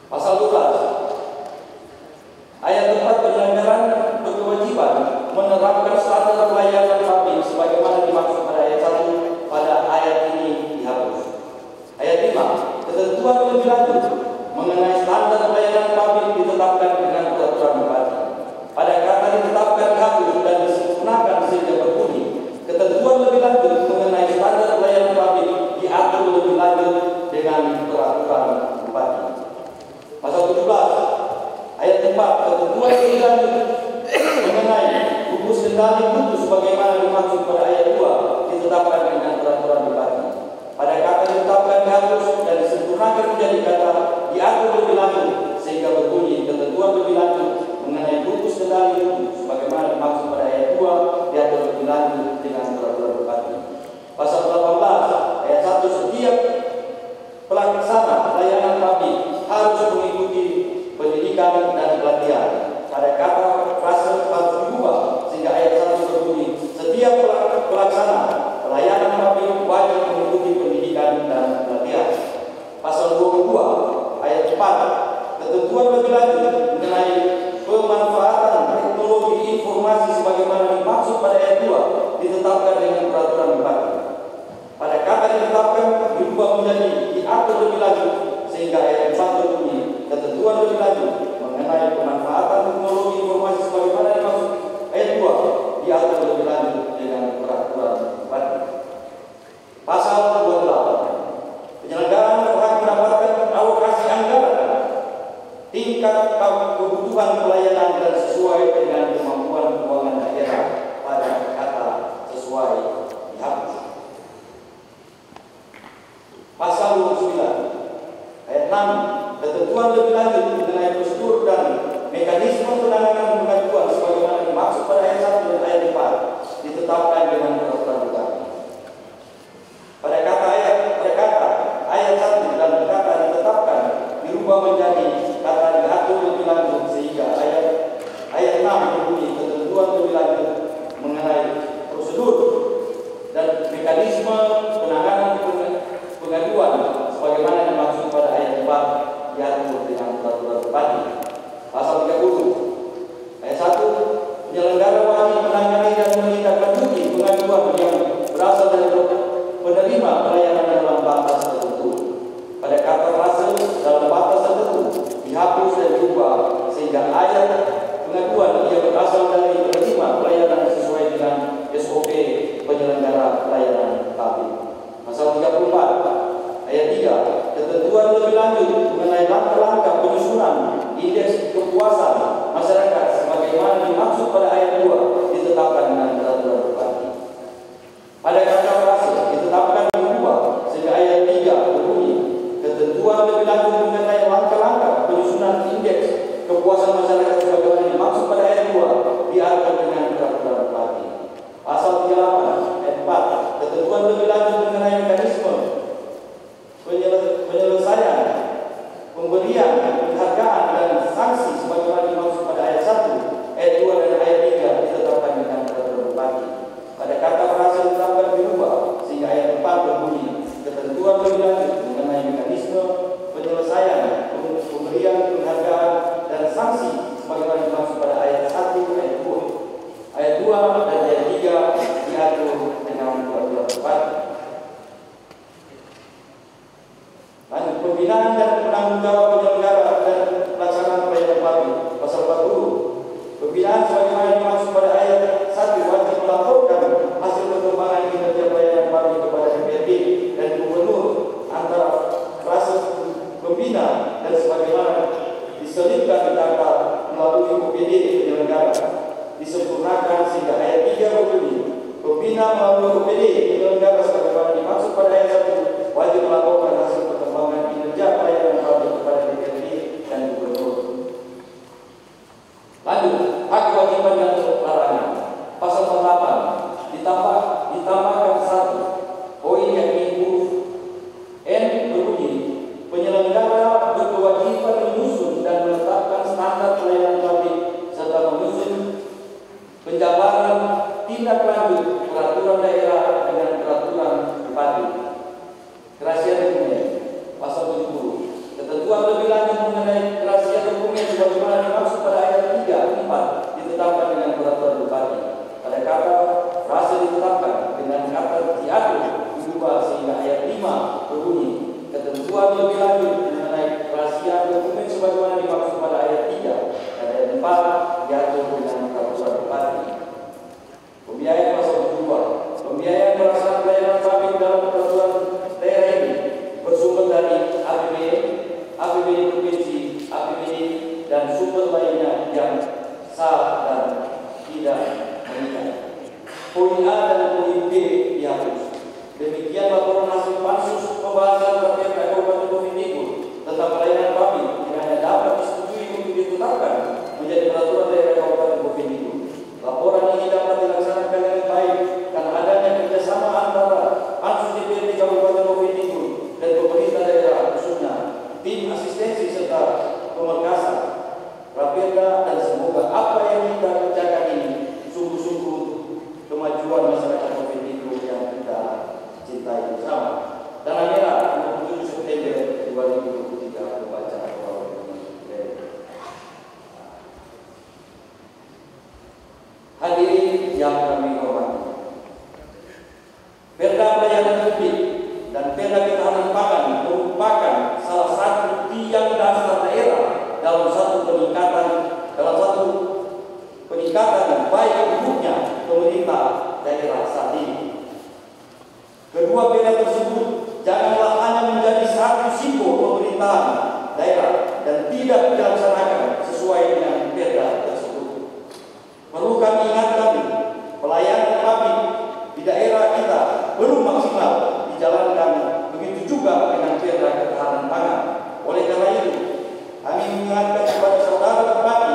Pasal 12 ayat 4 penyelenggaraan berkewajiban menerapkan standar pelayanan publik sebagaimana dimaksud pada ayat 1 pada ayat ini dihapus. Ayat 5 ketentuan lebih lanjut mengenai standar pelayanan publik ditetapkan dengan peraturan bupati. Pada kata ditetapkan dihapus dan disempurnakan sehingga berbunyi ketentuan lebih lanjut mengenai standar pelayanan publik diatur lebih lanjut dengan peraturan bupati. Pasal 17 ayat 4 ketentuan lebih lanjut mengenai gugus kendali mutu sebagaimana dimaksud pada ayat 2 ditetapkan dengan peraturan bupati. Pada kata ditetapkan dihapus dan disempurnakan menjadi kata diatur lebih lanjut sehingga berbunyi ketentuan lebih lanjut mengenai gugus kendali sebagaimana dimaksud pada ayat 2 diatur lebih lanjut dengan peraturan bupati. Pasal 18 ayat 1 setiap pelaksana pelayanan publik harus mengikuti pendidikan dan pelatihan. Pada kata frase harus diubah sehingga ayat 1 berbunyi setiap pelaksana pelayanan publik wajib mengikuti pendidikan dan pelatihan. Pasal 22 ayat 4 ketentuan lebih lanjut mengenai pemanfaatan teknologi informasi sebagaimana dimaksud pada ayat 2 ditetapkan dengan peraturan bupati. Pada kata ditetapkan diubah menjadi diatur lebih lanjut sehingga ayat 4 berbunyi ketentuan lebih lanjut mengenai pemanfaatan teknologi informasi sebagaimana dimaksud ayat 2 diatur lebih lanjut dengan peraturan bupati. Pasal 28 penyelenggaraan berhak mendapatkan alokasi anggaran tingkat kebutuhan pelayanan dan sesuai dengan kemampuan keuangan daerah. Pada kata sesuai dihapus. Pasal 29 ayat 6 ketentuan lebih lanjut mengenai prosedur dan mekanisme penanganan pengaduan sebagaimana dimaksud pada ayat 1 dan ayat 4 ditetapkan dengan peraturan bupati. Pada kata ayat 1 dan kata ditetapkan dirubah menjadi kata diatur lebih lanjut sehingga ayat 6 berbunyi ketentuan lebih lanjut mengenai prosedur dan mekanisme penanganan pengaduan sebagaimana dimaksud pada ayat 4 diatur dengan peraturan bupati. Pasal 30 ayat 1 penyelenggara wajib menangani dan menindaklanjuti pengaduan yang berasal dari penerima pelayanan dalam batas tertentu. Pada kata frase dalam batas tertentu dihapus dan diubah sehingga ayat pengaduan yang berasal dari penerima pelayanan sesuai dengan SOP penyelenggara pelayanan publik. Pasal 34 ayat 3 ketentuan lebih lanjut mengenai langkah-langkah penyusunan indeks kepuasan masyarakat sebagaimana dimaksud pada ayat 2 ditetapkan dengan peraturan bupati. Pada kata frase ditetapkan diubah sehingga ayat 3 berbunyi ketentuan lebih lanjut mengenai langkah-langkah penyusunan indeks kepuasan masyarakat sebagaimana dimaksud pada ayat 2 diatur dengan peraturan bupati. Pasal 38 ayat 4 ketentuan lebih lanjut mengenai mekanisme penyelesaian pemberian penghargaan dan sanksi sebagaimana dimaksud pada ayat 1 ayat 2 dan ayat 3 ditetapkan dengan peraturan bupati. Pada kata frase ditetapkan dirubah sehingga ayat 4 berbunyi ketentuan lebih lanjut mengenai mekanisme penyelesaian pemberian penghargaan dan sanksi sebagaimana dimaksud pada ayat 1 ayat 2 dan ayat 3 diatur dengan peraturan bupati. Lanjut pembinaan dan penanggung-jawab penyelenggara dan pelaksanaan pelayanan publik. Pasal 40 pembinaan sebagaimana dimaksud pada ayat 1 wajib melaporkan hasil perkembangan kinerja pelayanan publik kepada DPRD dan gubernur antara proses pembina dan sebagaimana diselipkan di data melalui OPD penyelenggara disempurnakan sehingga ayat 3 berbunyi pembina melalui OPD penyelenggara sebagaimana dimaksud pada ayat 1 wajib melaporkan hasil perkembangan kinerja pelayanan publik kepada DPRD dan gubernur. Lanjut, hak kewajiban dan larangan. Pasal 48 ditambahkan 1 poin yakni huruf N berbunyi penyelenggara berkewajiban menyusun dan menetapkan standar pelayanan publik serta menyusun penjabaran tindak lanjut peraturan daerah dengan peraturan bupati. Kerahasiaan dokumen. Pasal 70 ketentuan lebih lanjut mengenai kerahasiaan dokumen sebagaimana dimaksud pada ayat 3, 4 ditetapkan dengan peraturan bupati. Pada kata frase ditetapkan dengan kata diatur diubah sehingga ayat 5 berbunyi ketentuan lebih lanjut mengenai kerahasiaan dokumen sebagaimana dimaksud pada ayat 3 dan ayat 4 diatur dengan peraturan bupati. Pembiayaan pasal 72 pembiayaan pelaksanaan pelayanan publik dalam peraturan daerah ini bersumber dari APBD provinsi tim asistensi serta pemerkasa Rapelda, dan semoga apa yang kita kerjakan ini sungguh-sungguh kemajuan masyarakat Provinsi yang kita cintai bersama. Dan akhirnya 27 September 2023 membaca hadirin yang kami hormati. Perda pelayanan publik dan perda ketahanan pangan merupakan salah satu tiang dasar daerah dalam satu peningkatan baik buruknya pemerintah daerah saat ini. Kedua perda tersebut janganlah hanya menjadi satu simbol pemerintahan daerah dan tidak dilaksanakan sesuai dengan perda tersebut. Perlu kami ingatkan, pelayanan publik di daerah kita belum maksimal dijalankan, begitu juga dengan perda ketahanan pangan. Oleh karena itu, kami mengingatkan kepada saudara bupati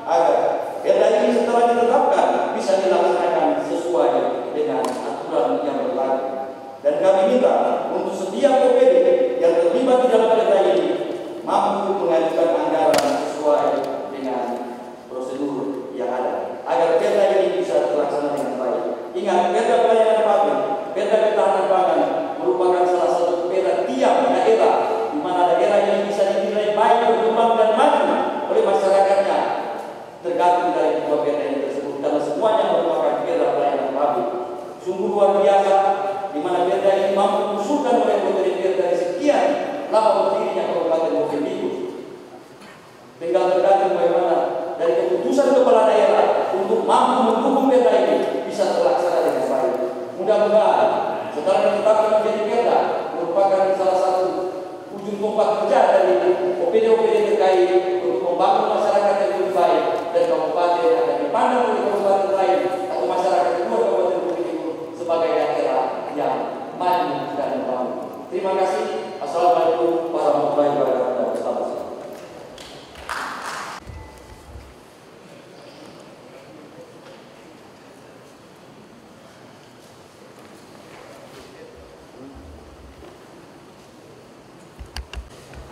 agar perda ini setelah ditetapkan bisa dilaksanakan sesuai dengan aturan yang berlaku. Dan kami minta untuk setiap OPD yang terlibat di dalam perda ini mampu mengajukan anggaran sesuai dengan prosedur yang ada, agar perda ini bisa terlaksana dengan baik. Ingat, perda pelayanan publik, perda ketahanan pangan merupakan salah satu perda tiang daerah, di mana daerah yang bisa dinilai baik, berkembang dan maju oleh masyarakatnya, tergantung dari kedua perda ini tersebut, karena semuanya merupakan perda pelayanan publik. Sungguh luar biasa, di mana perda ini mampu diusulkan oleh DPR dari sekian lama berdirinya Kabupaten Provinsi. Tinggal tergantung bagaimana dari keputusan kepala daerah untuk mampu mendukung perda ini bisa terlaksana dengan baik. Mudah-mudahan setelah ditetapkan menjadi perda merupakan salah satu ujung tombak kerja dari OPD-OPD terkait untuk membangun masyarakat yang lebih baik, dan kabupaten akan dipandang oleh kabupaten lain atau masyarakat di luar Kabupaten Provinsi sebagai daerah yang maju dan membangun. Terima kasih. Assalamualaikum warahmatullahi wabarakatuh. Selamat siang.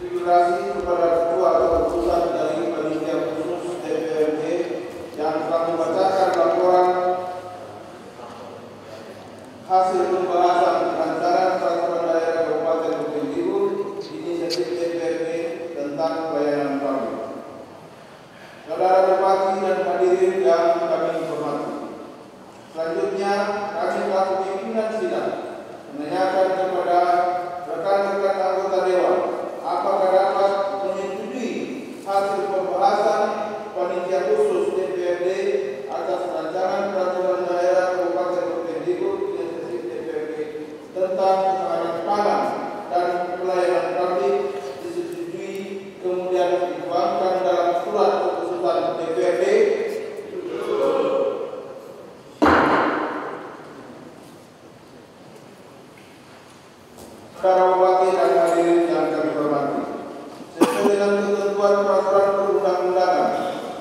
Terima kasih kepada Ketua Keputusan dari Panitia Khusus DPRD yang telah membacakan laporan hasil pembahasan rancangan peraturan daerah Kabupaten Bukit Tinggi inisiatif DPRD tentang pelayanan publik. Saudara Bupati dan hadirin yang kami hormati, selanjutnya kami selaku pimpinan sidang menanyakan kepada rekan-rekan anggota dewan apakah dapat menyetujui hasil pembahasan Panitia Khusus DPRD atas rancangan peraturan daerah Kabupaten Bukit Tinggi inisiatif DPRD tentang ketahanan pangan dan pelayanan publik, disetujui kemudian dituangkan dalam surat keputusan DPRD. Para bupati dan hadirin yang kami hormati, sesuai dengan ketentuan peraturan perundang-undangan,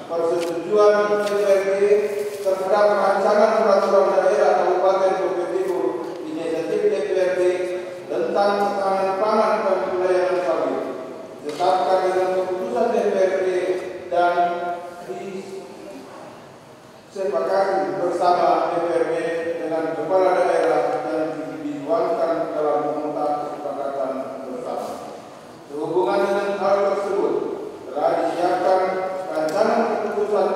persetujuan DPRD terhadap rancangan peraturan daerah Kabupaten Bukit Tinggi inisiatif DPRD tentang ketahanan pangan dan pelayanan publik ditetapkan dengan keputusan DPRD dan disepakati bersama DPRD dengan kepala daerah dan dituangkan dalam nota kesepakatan bersama. Sehubungan dengan hal tersebut, telah disiapkan rancangan keputusan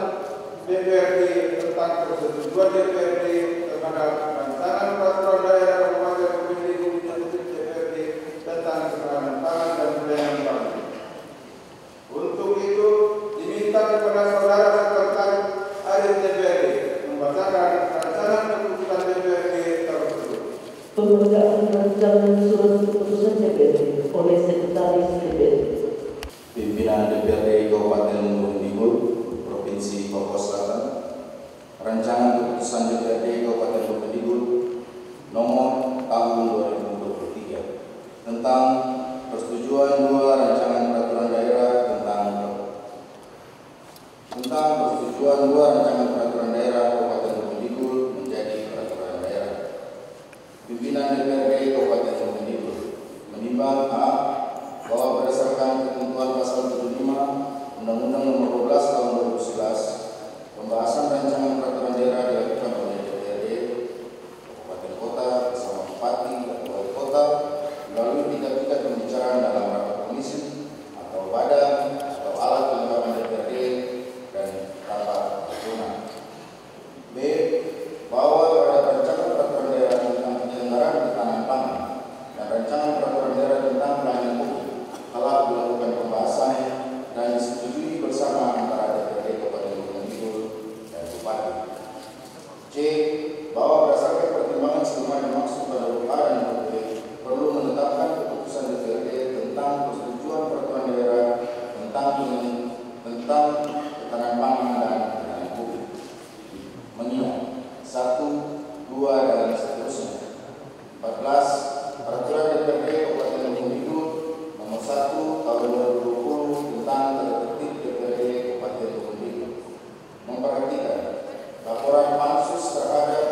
DPRD tentang persetujuan DPRD terhadap rancangan peraturan daerah Kabupaten Bukit Tinggi inisiatif DPRD tentang ketahanan pangan dan pelayanan publik. Untuk itu, diminta kepada saudara sekretaris DPRD membacakan Undang-Undang Nomor 12 Tahun 2011, pembahasan rancangan peraturan daerah dilakukan oleh DPRD Kabupaten Kota bersama Bupati atau Wali Kota melalui tingkat-tingkat pembicaraan dalam rapat komisi atau badan atau alat kelengkapan DPRD dan rapat paripurna. B. Bahwa terhadap rancangan peraturan daerah tentang penyelenggaraan ketahanan pangan dan rancangan peraturan daerah tentang pelayanan publik telah dilakukan pembahasan dan disetujui bersama antara DPRD Kabupaten Gunung Kidul dan Bupati. C. Bahwa berdasarkan pertimbangan sebagaimana dimaksud pada huruf A dan huruf B, perlu menetapkan keputusan DPRD tentang persetujuan peraturan daerah tentang ketahanan pangan dan pelayanan publik. Mengingat 1, 2 dan seterusnya. 14. Peraturan DPRD Kabupaten Gunung Kidul Nomor 1 Tahun 2020 tentang tata tertib DPRD Kabupaten Gunung Kidul memperhatikan laporan pansus terhadap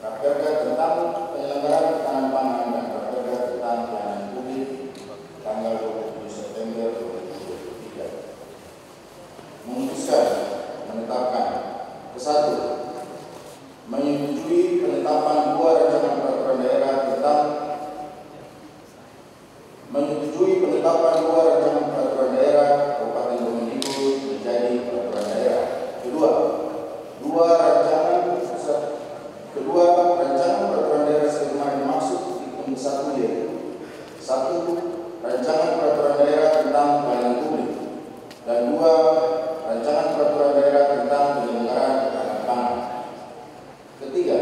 Raperda tentang penyelenggaraan ketahanan pangan dan Raperda tentang pelayanan publik tanggal 27 September 2023. Memutuskan menetapkan ke-1, menyetujui penetapan dua rancangan peraturan daerah Kabupaten Gunung Kidul menjadi peraturan daerah. Kedua rancangan peraturan daerah sebagaimana dimaksud di Ketentuan 1 yaitu 1. Rancangan peraturan daerah tentang pelayanan publik dan 2. Rancangan peraturan daerah tentang penyelenggaraan ketahanan pangan. Ketiga,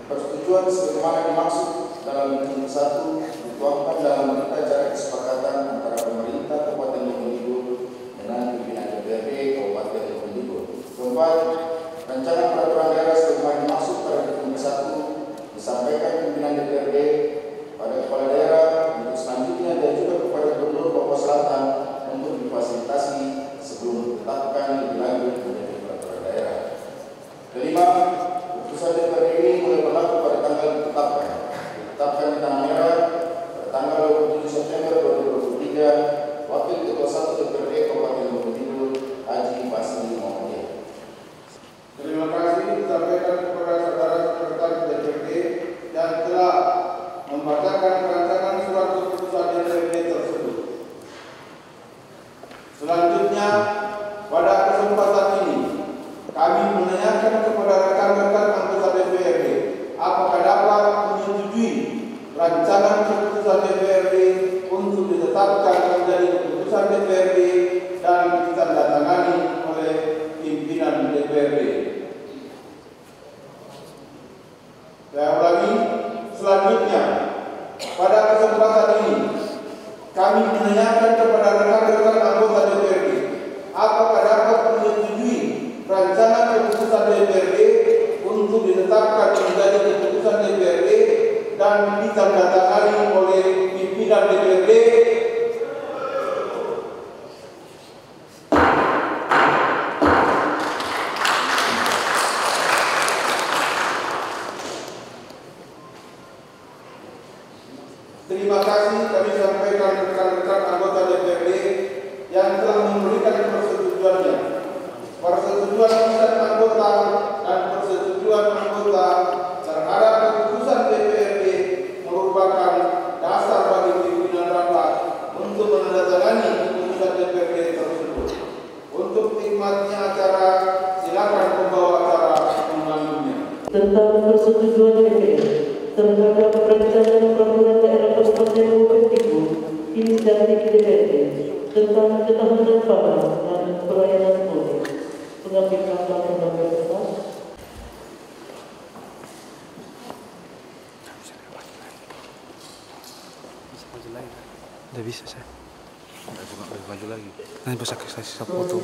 persetujuan sebagaimana dimaksud dalam Ketentuan 1 dituangkan dalam berita acara kesepakatan antara pemerintah Kabupaten Gunung Kidul dengan pimpinan DPRD Kabupaten Gunung Kidul. Keempat, rancangan peraturan daerah sebagaimana dimaksud pada Ketentuan 1 disampaikan pimpinan DPRD pada kepala daerah untuk selanjutnya diajukan kepada Gubernur Papua Selatan untuk difasilitasi sebelum ditetapkan lebih lanjut menjadi peraturan daerah. Kelima, keputusan DPRD ini mulai berlaku pada tanggal ditetapkan di Tanah Merah pada tanggal 27 September 2023. Wakil Ketua 1 DPRD Kabupaten Gunung Kidul Haji Basri Muhammad. Terima kasih disampaikan kepada saudara sekretaris DPRD yang telah membacakan rancangan surat keputusan DPRD tersebut. Selanjutnya, pada kesempatan ini kami menanyakan kepada rekan-rekan anggota DPRD apakah dapat menyetujui rancangan keputusan DPRD untuk ditetapkan menjadi keputusan DPRD dan ditandatangani oleh pimpinan DPRD. Saya ulangi, selanjutnya pada kesempatan ini kami menanyakan kepada rekan-rekan anggota DPRD apakah dapat menyetujui rancangan keputusan DPRD untuk ditetapkan menjadi keputusan DPRD dan ditandatangani oleh pimpinan DPRD. Terima kasih kami sampaikan rekan-rekan anggota DPRD yang telah memberikan persetujuannya. Persetujuan pimpinan anggota dan persetujuan anggota terhadap keputusan DPRD merupakan dasar bagi pimpinan rapat untuk menandatangani keputusan DPRD tersebut. Untuk nikmatnya acara, silakan pembawa acara memanggilnya. Tentang persetujuan DPR terhadap rancangan peraturan daerah Kabupaten Gunung Kidul inisiatif DPRD tentang ketahanan pangan dan pelayanan publik. Pengambil gambar pengambil kertas. Udah bisa saya. Nggak cuma maju lagi. Nanti bisa kasih foto.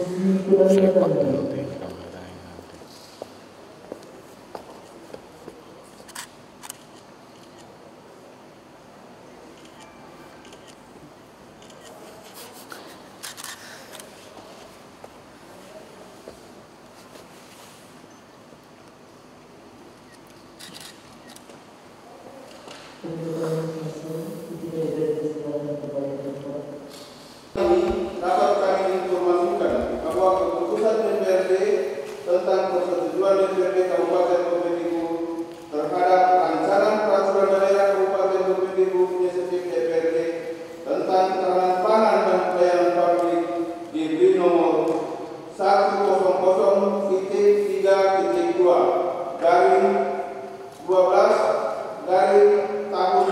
Dapat kami tentang persetujuan DPRD Kabupaten Bupatiku terhadap rancangan peraturan daerah Kabupaten Bupatiku inisiatif DPRD tentang ketahanan pangan dan pelayanan publik di BRI nomor 100.3/12/tahun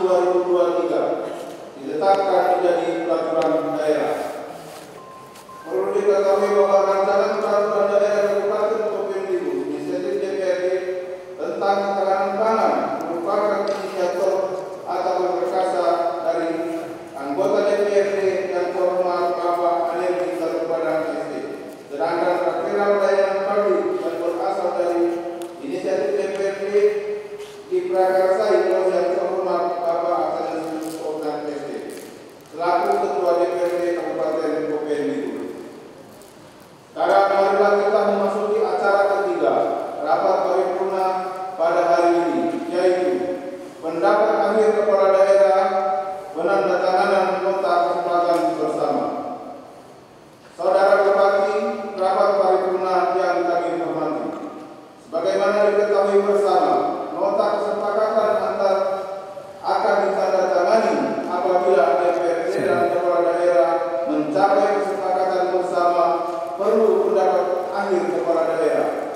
2023 ditetapkan menjadi peraturan daerah. Perlu diketahui bahwa rancangan peraturan daerah Kabupaten Bupatiku inisiatif DPRD tentang ketahanan pangan merupakan inisiator atau berkasa dari anggota DPRD yang terhormat Bapak Anergi Salupadang SC. Sedangkan perkiraan pelayanan publik yang berasal dari inisiatif DPRD diprakarsai oleh yang terhormat Bapak Atanasius Ogan SC selaku Ketua DPRD Kabupaten Bupatiku. Sekarang marilah kita memasuki acara ketiga rapat paripurna pada hari ini, yaitu pendapat akhir kepala daerah penandatanganan nota kesepakatan bersama. Saudara Bupati, rapat paripurna yang kami hormati, sebagaimana diketahui bersama, nota kesepakatan antar akan ditandatangani apabila DPRD dan kepala daerah mencapai kesepakatan bersama perlu pendapat akhir kepala daerah.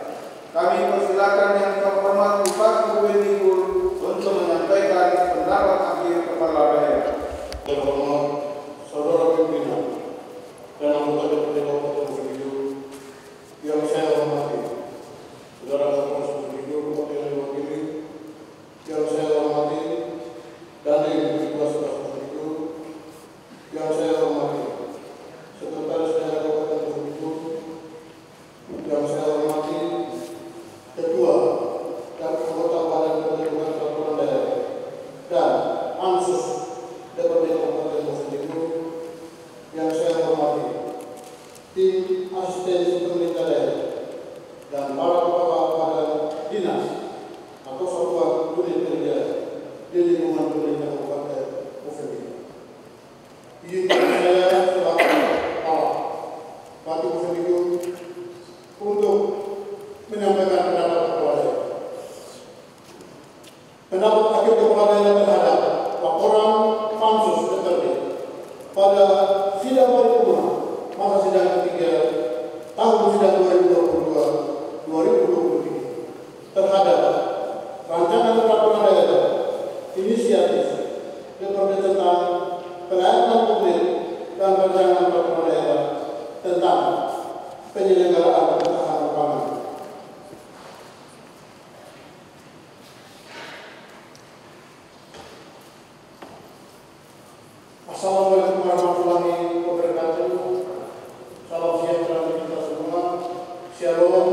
Kami persilakan yang terhormat Bupati Bupatiku untuk menyampaikan pendapat akhir kepala daerah. Terhormat saudara pimpinan dan anggota DPRD Kabupaten Bupatiku yang saya hormati, saudara Kapolres Bupatiku Kabupaten Mewakili yang saya hormati, dan Ibu Bupatiku yang saya hormati, Sekretaris Daerah Kabupaten Bupatiku yang saya hormati, Ketua dan anggota Badan Pertimbangan Peraturan Daerah dan Ansus DPRD Kabupaten Bupatiku yang saya hormati, tim asistensi pemerintah daerah dan para kepala badan dinas atau satuan unit kerja di lingkungan pemerintah Kabupaten Bupatiku. Izinkan saya selaku kepala Bupati Bupatiku untuk menyampaikan pendapat kepala daerah. Pendapat akhir kepala daerah terhadap laporan Pansus DPRD pada sidang paripurna masa sidang ketiga tahun sidang 2022-2023 terhadap rancangan peraturan daerah inisiatif DPRD tentang pelayanan publik dan rancangan peraturan daerah tentang penyelenggaraan ketahanan pangan. Assalamualaikum warahmatullahi wabarakatuh. Salam sejahtera bagi kita semua. Shalom.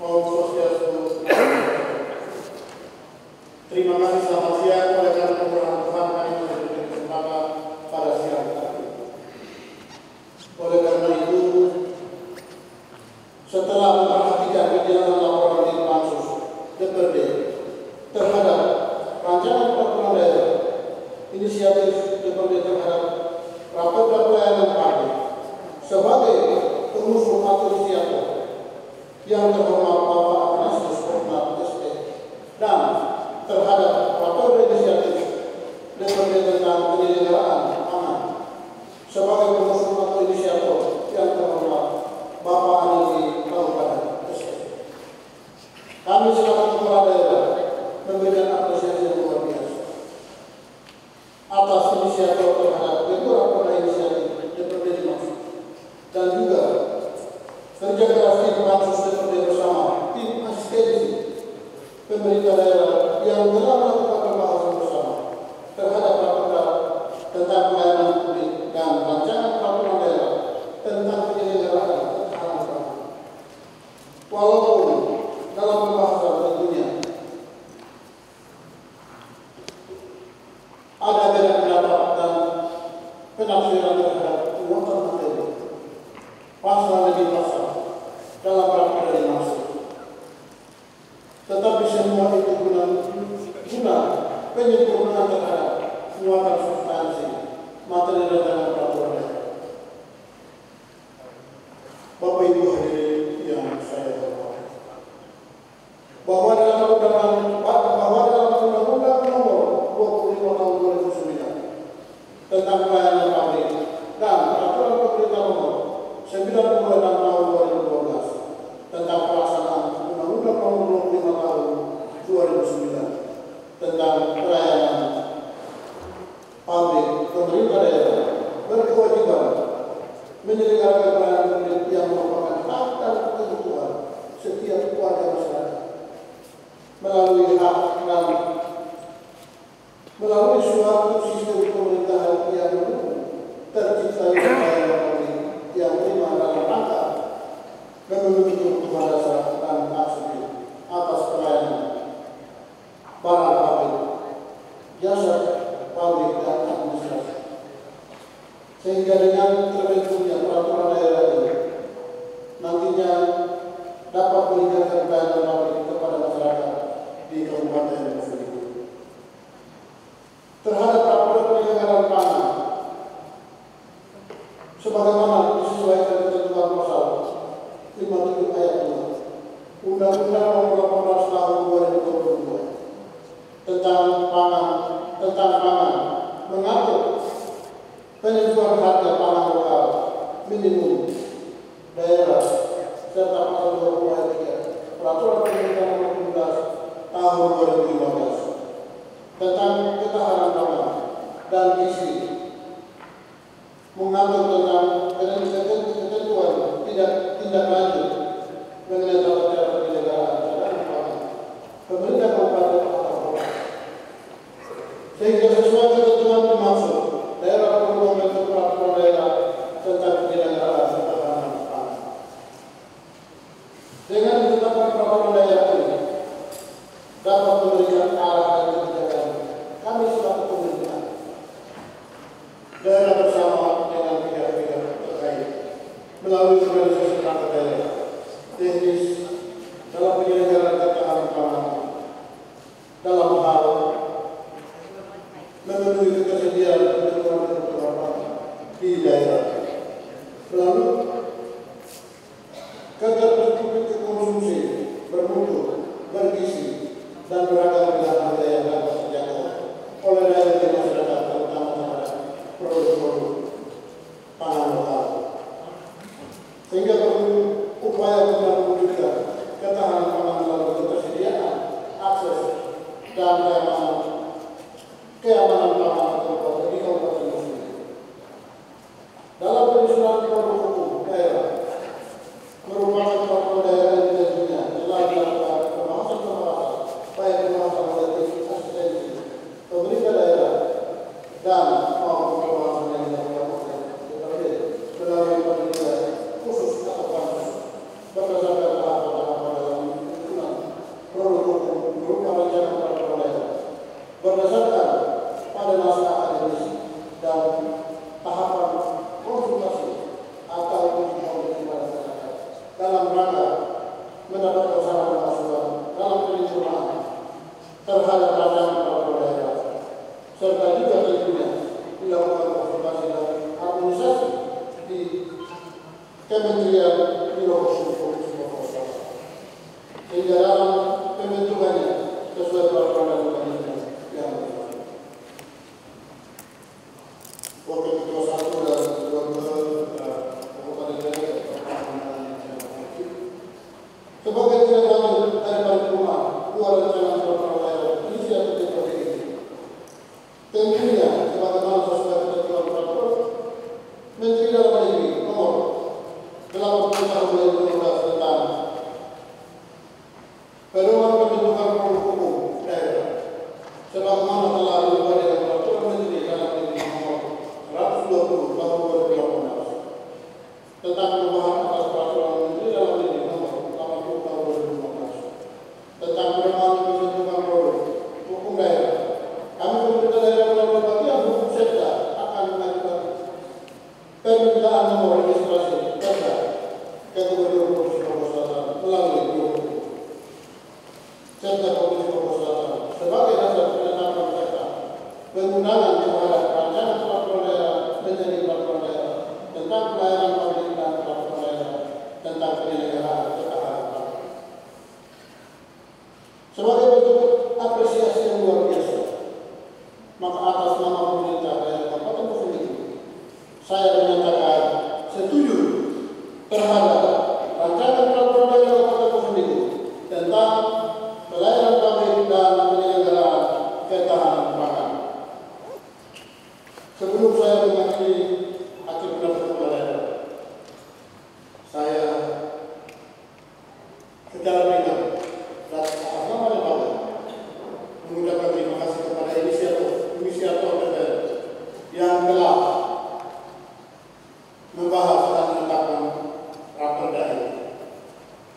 Om Swastiastu. Terima kasih, selamat siang. Oleh karena kemurahan Tuhan kami memberikan kesempatan pada siang hari. Oleh karena itu, setelah memperhatikan kejelasan laporan di Pansus DPRD terhadap rancangan peraturan daerah inisiatif DPRD terhadap rapat pelayanan publik sebagai pengusul atau inisiator yang terhormat Bapak Atanasius Ogan SC dan terhadap rapat inisiatif DPRD tentang penyelenggaraan pangan sebagai pengusul atau inisiator yang terhormat Bapak Anergi Salupadang SC. Kami selaku kepala daerah memberikan apresiasi yang luar biasa atas inisiator terhadap beberapa inisiatif DPRD dimaksud, dan juga kerja keras tim Pansus DPRD bersama tim asistensi pemerintah daerah yang telah melakukan pembahasan bersama terhadap rapat tentang pelayanan publik dan rancangan peraturan daerah tentang penyelenggaraan ketahanan pangan. Walaupun dalam pembahasan tentunya ada beda pendapat dan penafsiran terhadap muatan materi pasal demi pasal dalam rapat yang dimaksud. Tetapi semua itu guna penyempurnaan terhadap muatan substansi materi rancangan peraturan daerah. Bapak Ibu hadirin yang saya 92 tahun 2012 tentang pelaksanaan Undang-Undang Nomor 25 tahun 2009 tentang pelayanan publik, pemerintah daerah berkewajiban menyelenggarakan pelayanan publik yang merupakan hak dan kebutuhan setiap warga masyarakat melalui hak dan melalui suatu sistem pemerintahan yang mendukung terciptanya pelayanan publik yang prima dalam rangka memenuhi kebutuhan dasar dan hak subjek atas pelayanan barang publik, jasa publik dan administrasi. Sehingga dengan terbentuknya peraturan daerah ini nantinya dapat meningkatkan pelayanan publik kepada masyarakat di Kabupaten Bovendigul. Terhadap peraturan penyelenggaraan pangan sebagaimana disesuaikan ketentuan pasal 57 ayat 2 Undang-Undang Nomor 18 Tahun 2022 tentang pangan mengatur penentuan harga pangan lokal minimum daerah serta pasal 20 ayat 3 Peraturan Pemerintah Nomor 17 Tahun 2015 tentang ketahanan pangan dan gizi mengatur tentang ketentuan tindak lanjut mengenai tata cara penyelenggaraan cadangan pangan pemerintah kabupaten atau kota, sehingga sesuai ketentuan dimaksud daerah perlu membentuk peraturan daerah tentang penyelenggaraan ketahanan pangan. Dengan ditetapkan peraturan daerah ini dapat memberikan arah dan kebijakan kami selaku pemerintah daerah bersama dengan pihak-pihak terkait melalui organisasi perangkat daerah teknis dalam penyelenggaraan ketahanan pangan dalam hal memenuhi ketersediaan kebutuhan pangan di daerah melalui ketertutupan konsumsi bermutu, bergizi dan beragam pilihan harga yang dapat terjangkau oleh daerah masyarakat terutama terhadap produk-produk pangan lokal. Sehingga perlu upaya untuk mewujudkan ketahanan pangan melalui ketersediaan, akses, dan keamanan pangan di Kabupaten Bovendigul. Dalam penyusunan produk hukum daerah merupakan peraturan daerah yang tentunya telah dilakukan pembahasan baik pembahasan kolektif asistensi pemerintah daerah dan maupun pembahasan yang dilakukan oleh DPRD melalui penilaian khusus atau pansus berdasarkan tahapan-tahapan dalam penyusunan produk hukum berupa rencana peraturan daerah berdasarkan pada naskah akademis dan tahapan konsultasi atau uji publik kepada masyarakat dalam rangka mendapat saran dan masukan dalam penyusunan terhadap rancangan peraturan daerah serta juga tentunya dilakukan konsultasi dan harmonisasi di Kementerian Biro Hukum sehingga dalam pembentukannya sesuai peraturan dan mekanisme yang berlaku. Wakil Ketua 1 dan Ketua 2 Kabupaten Bovendigul sebagai tindak lanjut dari paripurna 2 rancangan peraturan daerah inisiatif DPRD ini tentunya sebagaimana sesuai ketentuan peraturan Menteri Dalam Negeri Nomor 80 Tahun 2012 tentang pedoman pembentukan produk hukum daerah sebagaimana telah diubah dengan peraturan Menteri Dalam Negeri Nomor 120 Tahun 2018 tentang perubahan atas peraturan Menteri Dalam Negeri Nomor 80 Tahun 2015 tentang pedoman pembentukan produk hukum daerah. Kami pemerintah daerah melalui bagian hukum sekda akan mengajukan permintaan nomor registrasi perda ke Gubernur Provinsi Papua Selatan melalui Biro Sekda Provinsi Papua Selatan sebagai dasar penetapan serta pengundangan terhadap rancangan peraturan daerah menjadi peraturan daerah tentang pelayanan publik dan peraturan daerah tentang penyelenggaraan ketahanan pangan. Sebagai bentuk apresiasi yang luar biasa, maka atas nama pemerintah daerah Kabupaten Bovendigul, saya menyatakan setuju terhadap rancangan peraturan daerah Kabupaten Bovendigul tentang pelayanan publik dan penyelenggaraan ketahanan pangan. Sebelum saya mengakhiri hasil pendapat kepala daerah, saya secara pribadi dan atas nama lembaga mengucapkan terima kasih kepada inisiator DPR yang telah membahas dan menetapkan raperda ini.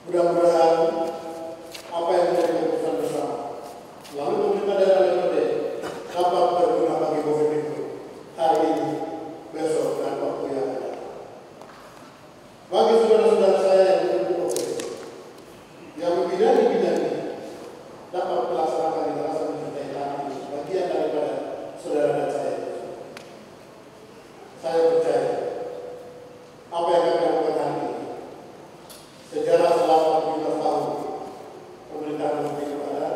Mudah-mudahan apa yang menjadi keputusan bersama lalu pemerintah daerah DPRD dapat berguna bagi Bovendigul hari ini, besok, dan waktu yang akan datang. Bagi saudara-saudara saya yang mendukung oposisi, yang membidani bidang ini dapat melaksanakan dengan rasa mencintai tanah ini bagian daripada saudara dan saya. Saya percaya apa yang kami lakukan hari ini, sejarah selama 17 tahun pemerintahan Bovendigul ada,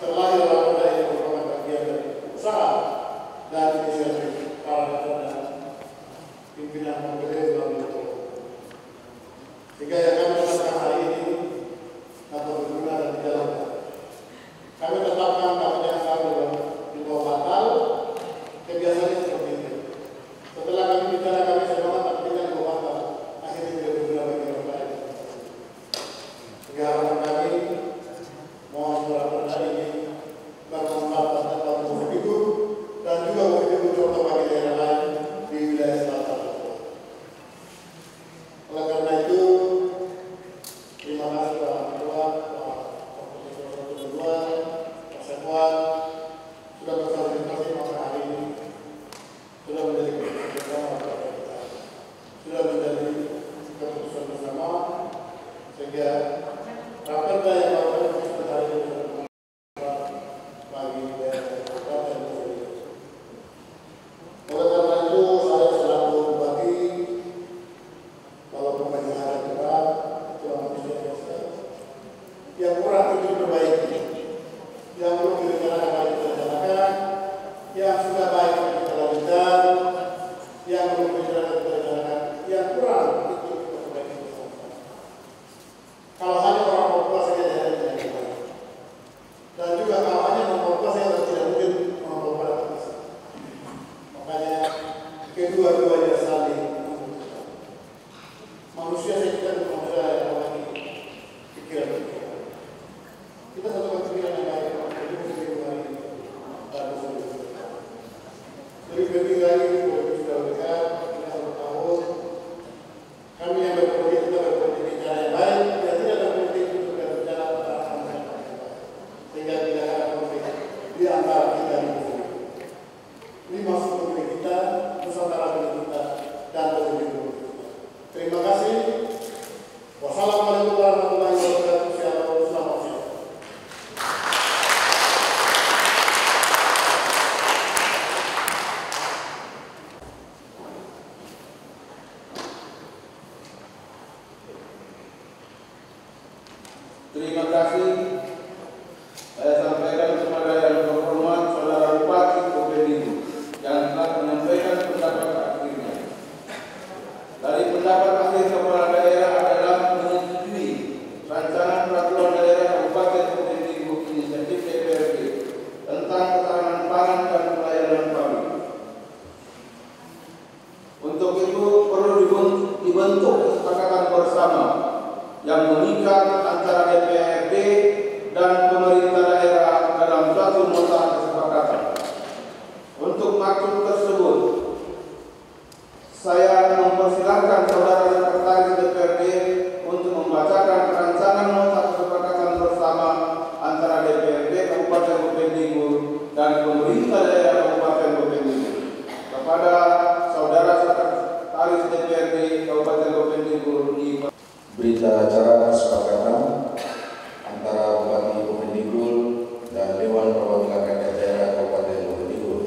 terlahir raperda yang merupakan bagian dari usaha dan inisiatif para daerah dan pimpinan Bovendigul melalui itu. Sehingga yang kami lakukan hari ini dapat berguna dan dijalankan. Kami tetapkan namanya kalau di bawah batal kebiasaannya seperti itu. Setelah kami bicara kami semangat tapi kita di bawah batal akhirnya tidak berguna bagi orang lain. Sehingga harapan kami mohon raperda ini bermanfaat dalam Bovendigul dan juga Bovendigul contoh bagi daerah lain di wilayah selatan. Oleh karena itu, terima kasih Pak Ketua, Pak Ketua, Pak Sekwan, sudah berkoordinasi maka hari ini sudah menjadi keputusan bersama, sudah menjadi keputusan bersama, sehingga raperda yang baru kita hari ini bagi daerah Kabupaten Bovendigul. Oleh karena itu, saya selalu bagi walaupun banyak hal yang berat, itulah manusia biasa. Yang kurang itu diperbaiki, yang belum direncanakan baik kita rencanakan, yang sudah baik kita lanjutkan, yang belum direncanakan kita rencanakan, yang kurang itu kita perbaiki bersama. Kalau hanya orang Papua saja tidak baik. Dan juga kalau hanya orang Papua saja tidak mungkin orang Papua dapat bisa. Makanya kedua-duanya saling membutuhkan. Manusia saya kita manusia yang memiliki pikiran-pikiran. Kita satu pikiran yang baik, jadi mesti hari ini dan Bovendigul. Jadi penting lagi Bovendigul sudah dekat, kita 1 tahun. Kami yang berpolitik kita berpolitik di cara yang baik, yang tidak berpolitik itu berbicara tentang yang baik, sehingga tidak ada konflik di antara kita di Bovendigul. Ini maksud pemilik kita, Nusantara milik kita, dan Bovendigul. Terima kasih. Wassalamualaikum warahmatullahi wabarakatuh. Selamat siang. Terima kasih. Saya sampaikan kepada yang terhormat Saudara Bupati Bovendigul yang telah menyampaikan pendapat akhirnya. Dari pendapat akhir kepala daerah adalah menyetujui rancangan peraturan daerah Kabupaten Bovendigul inisiatif DPRD tentang ketahanan pangan dan pelayanan publik. Untuk itu perlu dibentuk kesepakatan bersama yang mengikat antara DPRD dan pemerintah daerah dalam suatu nota kesepakatan. Untuk maksud tersebut, saya mempersilahkan Saudara Sekretaris DPRD untuk membacakan rancangan nota kesepakatan bersama antara DPRD Kabupaten Bovendigul dan pemerintah daerah Kabupaten Bovendigul. Kepada Saudara Sekretaris DPRD Kabupaten Bovendigul Berita acara kesepakatan antara Bupati Bovendigul dan Dewan Perwakilan Rakyat Daerah Kabupaten Bovendigul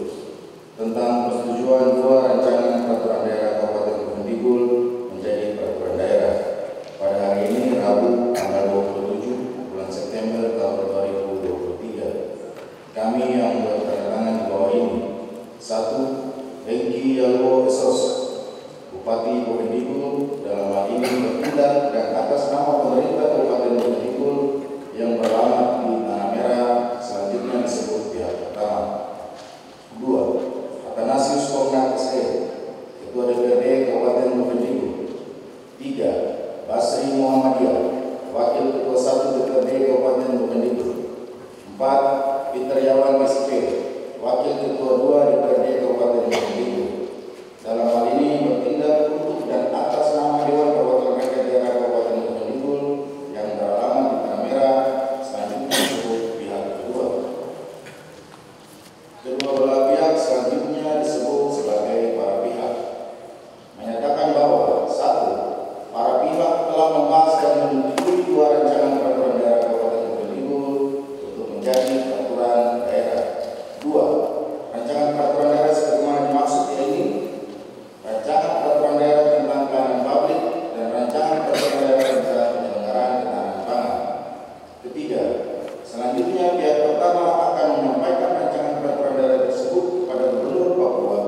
tentang persetujuan 2 rancangan peraturan daerah Kabupaten Bovendigul menjadi peraturan daerah pada hari ini Rabu tanggal 27 bulan September tahun 2023. Kami yang bertandatangan di bawah ini: 1. Hengki Yalwo Esos, Bupati Bovendigul, dalam hal pemerintah dan atas nama pemerintah Kabupaten Bovendigul yang beralamat di Tanah Merah selanjutnya disebut pihak pertama. 2. Athanasius Komnat SE, Ketua DPRD Kabupaten Bovendigul. 3. Basri Muhammadiyah, Wakil Ketua 1 DPRD Kabupaten Bovendigul. 4. Peter Yawan SP, Wakil Ketua 2 DPRD Kabupaten Bovendigul. Dalam hal ini bertindak untuk dan atas nama Dewan Perwakilan Rakyat Daerah Kabupaten Bovendigul yang beralamat di Tanah Merah selanjutnya disebut pihak kedua. Kedua belah pihak selanjutnya disebut sebagai para pihak. Menyatakan bahwa 1. Para pihak telah membahas dan menyetujui 2 rancangan peraturan daerah Kabupaten Bovendigul untuk menjadi peraturan daerah. 2. Rancangan peraturan daerah sebagaimana dimaksud yaitu rancangan peraturan daerah tentang pelayanan publik dan rancangan peraturan daerah tentang penyelenggaraan ketahanan pangan. Ketiga, selanjutnya pihak pertama akan menyampaikan rancangan peraturan daerah tersebut kepada Gubernur Papua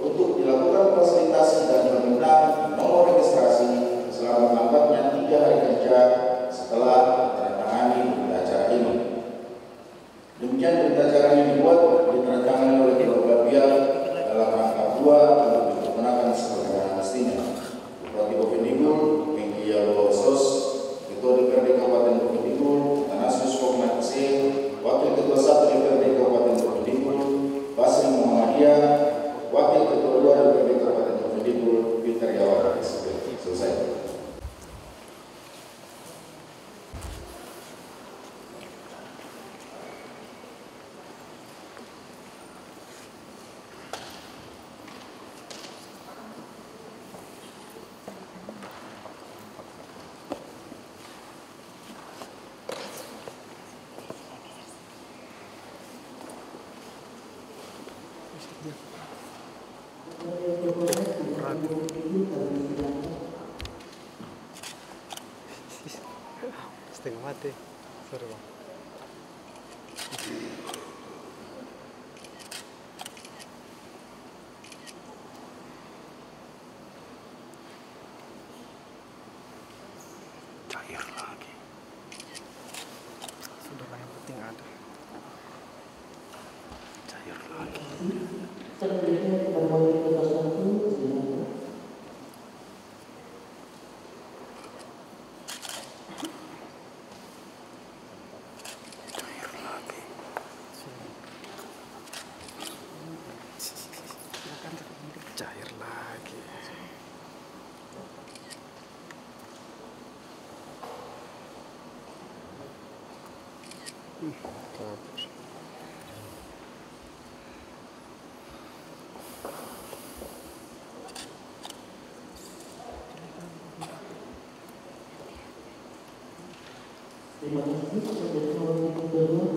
untuk dilakukan fasilitasi dan permintaan nomor registrasi selama lambatnya 3 hari kerja setelah ditandatangani berita acara ini. Demikian berita acara ini dibuat ditandatangani oleh kedua belah pihak dalam rangka 2 untuk digunakan sebagaimana mestinya. Bupati Bovendigul, Hengki Yalosos, Ketua DPRD Kabupaten Bovendigul, Athanasius Komnat SE, Wakil Ketua 1 DPRD Kabupaten Bovendigul, Basri Muhammadiyah, Wakil Ketua 2 DPRD Kabupaten Bovendigul, Peter Yawan SP. Selesai. Setengah mati. Sorry bang. Cair lagi. Sudah yang penting ada. Cair lagi. Selanjutnya kita mulai ke kelas 1. Silakan. Cair lagi. Kabur. Terima kasih. Selanjutnya mulai ke kedua.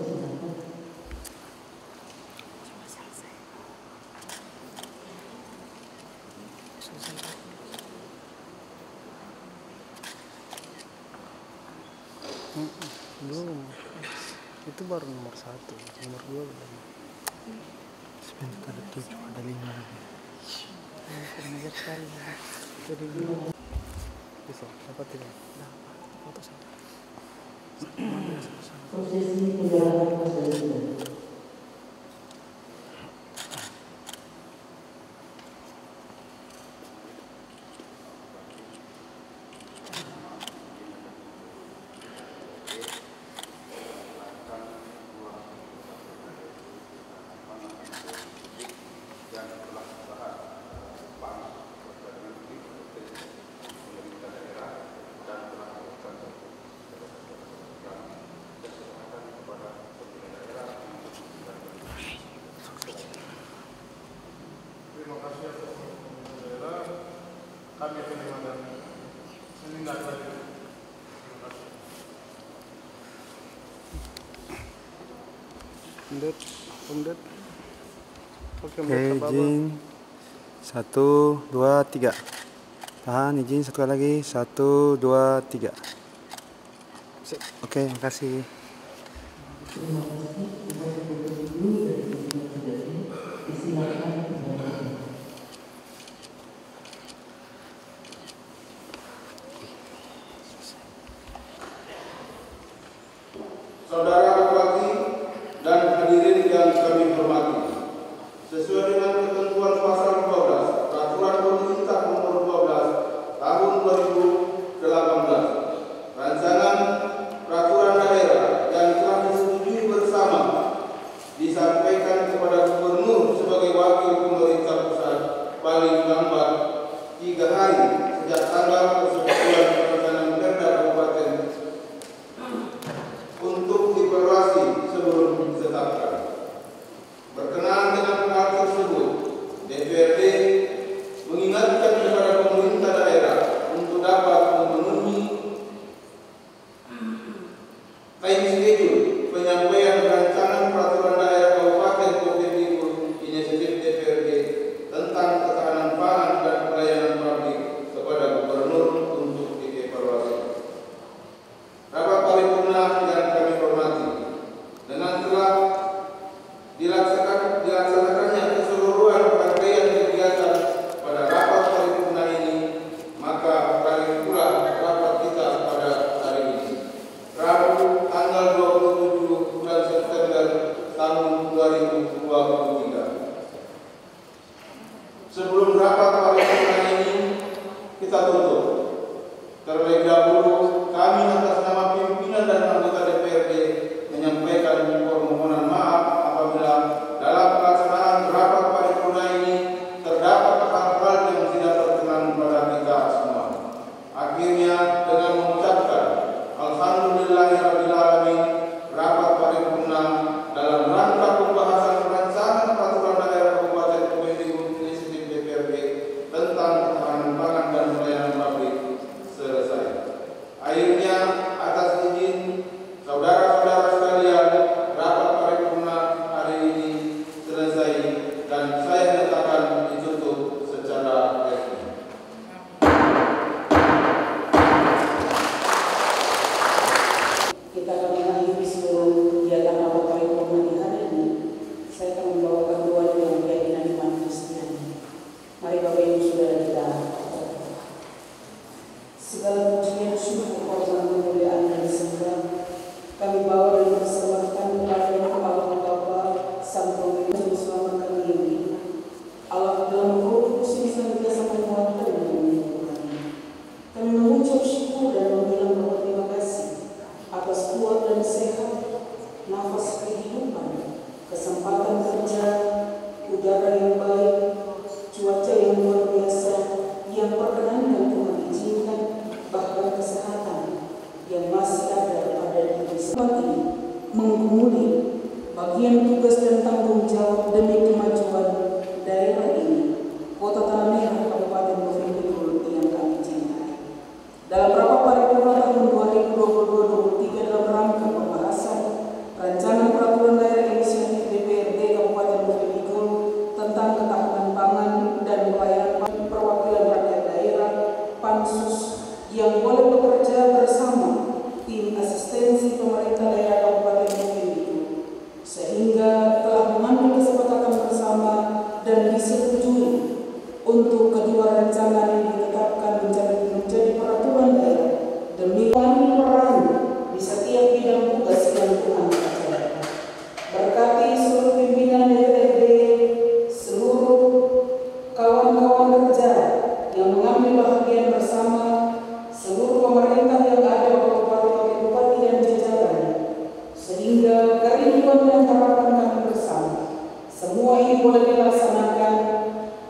Silakan. Belum. Itu baru nomor 1, nomor 2 belum. Sebentar ada 7, ada 5 lagi. Kurang sekali. Jadi bisa dapat tidak? Dapat. Foto saja. Prosesi penyerahan Mas Dalina. Kami terima dan meninggalkan. Umdet. Oke, izin. 1, 2, 3. Tahan, izin satu kali lagi. 1, 2, 3. Oke, makasih. Terima kasih. Kita tutup dulu dari sini. Silakan. 2018. Rancangan peraturan daerah yang telah disetujui bersama disampaikan kepada Gubernur sebagai wakil pemerintah pusat paling lambat 3 hari sejak tanggal persetujuan pelaksanaan Perda Kabupaten untuk dievaluasi sebelum ditetapkan. Berkenaan dengan hal tersebut, DPRD mengingatkan kepada pemerintah daerah untuk dapat memenuhi time schedule penyampaian rancangan peraturan daerah Kabupaten Provinsi Inisiatif DPRD tentang ketahanan pangan dan pelayanan publik kepada Gubernur untuk dievaluasi. Rapat paripurna yang kami hormati, dengan telah dilaksanakannya keseluruhan rangkaian kegiatan pada rapat paripurna ini, maka berakhir pula rapat kita pada hari ini, Rabu tanggal 27 bulan September tahun 2023. Sebelum rapat paripurna ini kita tutup, terlebih dahulu kami atas nama pimpinan dan anggota DPRD menyampaikan permohonan maaf apabila dalam pelaksanaan rapat paripurna ini terdapat hal-hal yang tidak berkenan pada kita semua. Akhirnya dengan mengucapkan Alhamdulillahirabbil alamin, rapat paripurna dalam rangka pembahasan rancangan peraturan daerah Kabupaten Provinsi Inisiatif DPRD tentang ketahanan pangan dan pelayanan publik selesai. Akhirnya atas izin saudara-saudara sekalian, rapat paripurna hari ini selesai dan saya nyatakan ditutup secara resmi. Kita akan mengakhiri seluruh kegiatan rapat paripurna di hari ini. Saya akan membawakan doa yang keyakinan iman Kristen. Mari Bapak Ibu Saudara kita. Segala pujian, syukur, hormat, kemuliaan dan sembah kami bawa dan persembahkan kepada Allah Bapa, Sang Pemilik dan Selamat kami ini. Allah dalam Roh Kudus yang senantiasa menguatkan dan menyembuhkan. Kami mengucap syukur dan mengulang bahwa terima kasih atas kuat dan sehat, nafas kehidupan, kesempatan kerja, udara yang baik, cuaca yang luar biasa yang perkenankan Tuhan izinkan, bahkan kesehatan yang masih ada pada diri ini menggumuli bagian tugas dan tanggung jawab demi kemajuan daerah ini, Kota Tanah Merah, Kabupaten Provinsi yang kami cintai. Dalam rapat paripurna tahun 2022-2023 dalam rangka pembahasan rancangan peraturan daerah inisiatif DPRD Kabupaten Provinsi tentang ketahanan pangan dan pelayanan perwakilan rakyat daerah Pansus yang boleh bekerja bersama tim asistensi pemerintah daerah Kabupaten Provinsi, sehingga telah mengambil kesepakatan bersama dan disetujui untuk kedua rancangan yang ditetapkan menjadi peraturan daerah demi peran di setiap bidang tugas yang Tuhan ajarkan. Berkati seluruh pimpinan DPRD, seluruh kawan-kawan kerja yang mengambil bahagian bersama, seluruh pemerintah yang ada di Kabupaten dan jajaran, sehingga kerinduan dan harapan kami bersama semua ini boleh dilaksanakan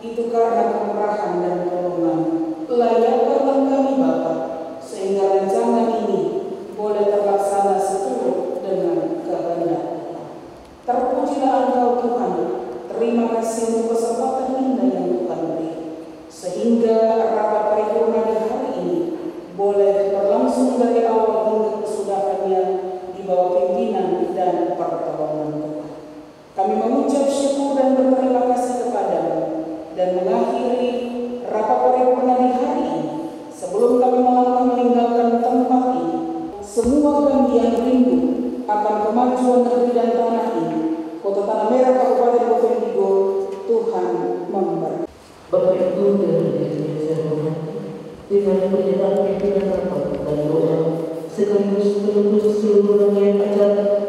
itu karena kemurahan dan pertolongan. Layakkanlah kami Bapa, sehingga rancangan ini boleh terlaksana seturut dengan kehendak. Terpujilah Engkau Tuhan. Terima kasih untuk kesempatan indah yang Tuhan beri, sehingga rapat paripurna di hari ini boleh berlangsung dari awal hingga kesudahannya di bawah pimpinan dan pertolongan Tuhan. Kami mengucap syukur dan berterima kasih kepada-Mu dan mengakhiri rapat paripurna di hari ini. Sebelum kami melangkah meninggalkan tempat ini, semua kami yang rindu akan kemajuan negeri dan tanah ini, Kota Tanah Merah, Kabupaten Provinsi Tuhan memberkati. Bapak Ibu dan yang saya hormati, dengan pernyataan pimpinan rapat dan doa sekaligus menutup seluruh rangkaian acara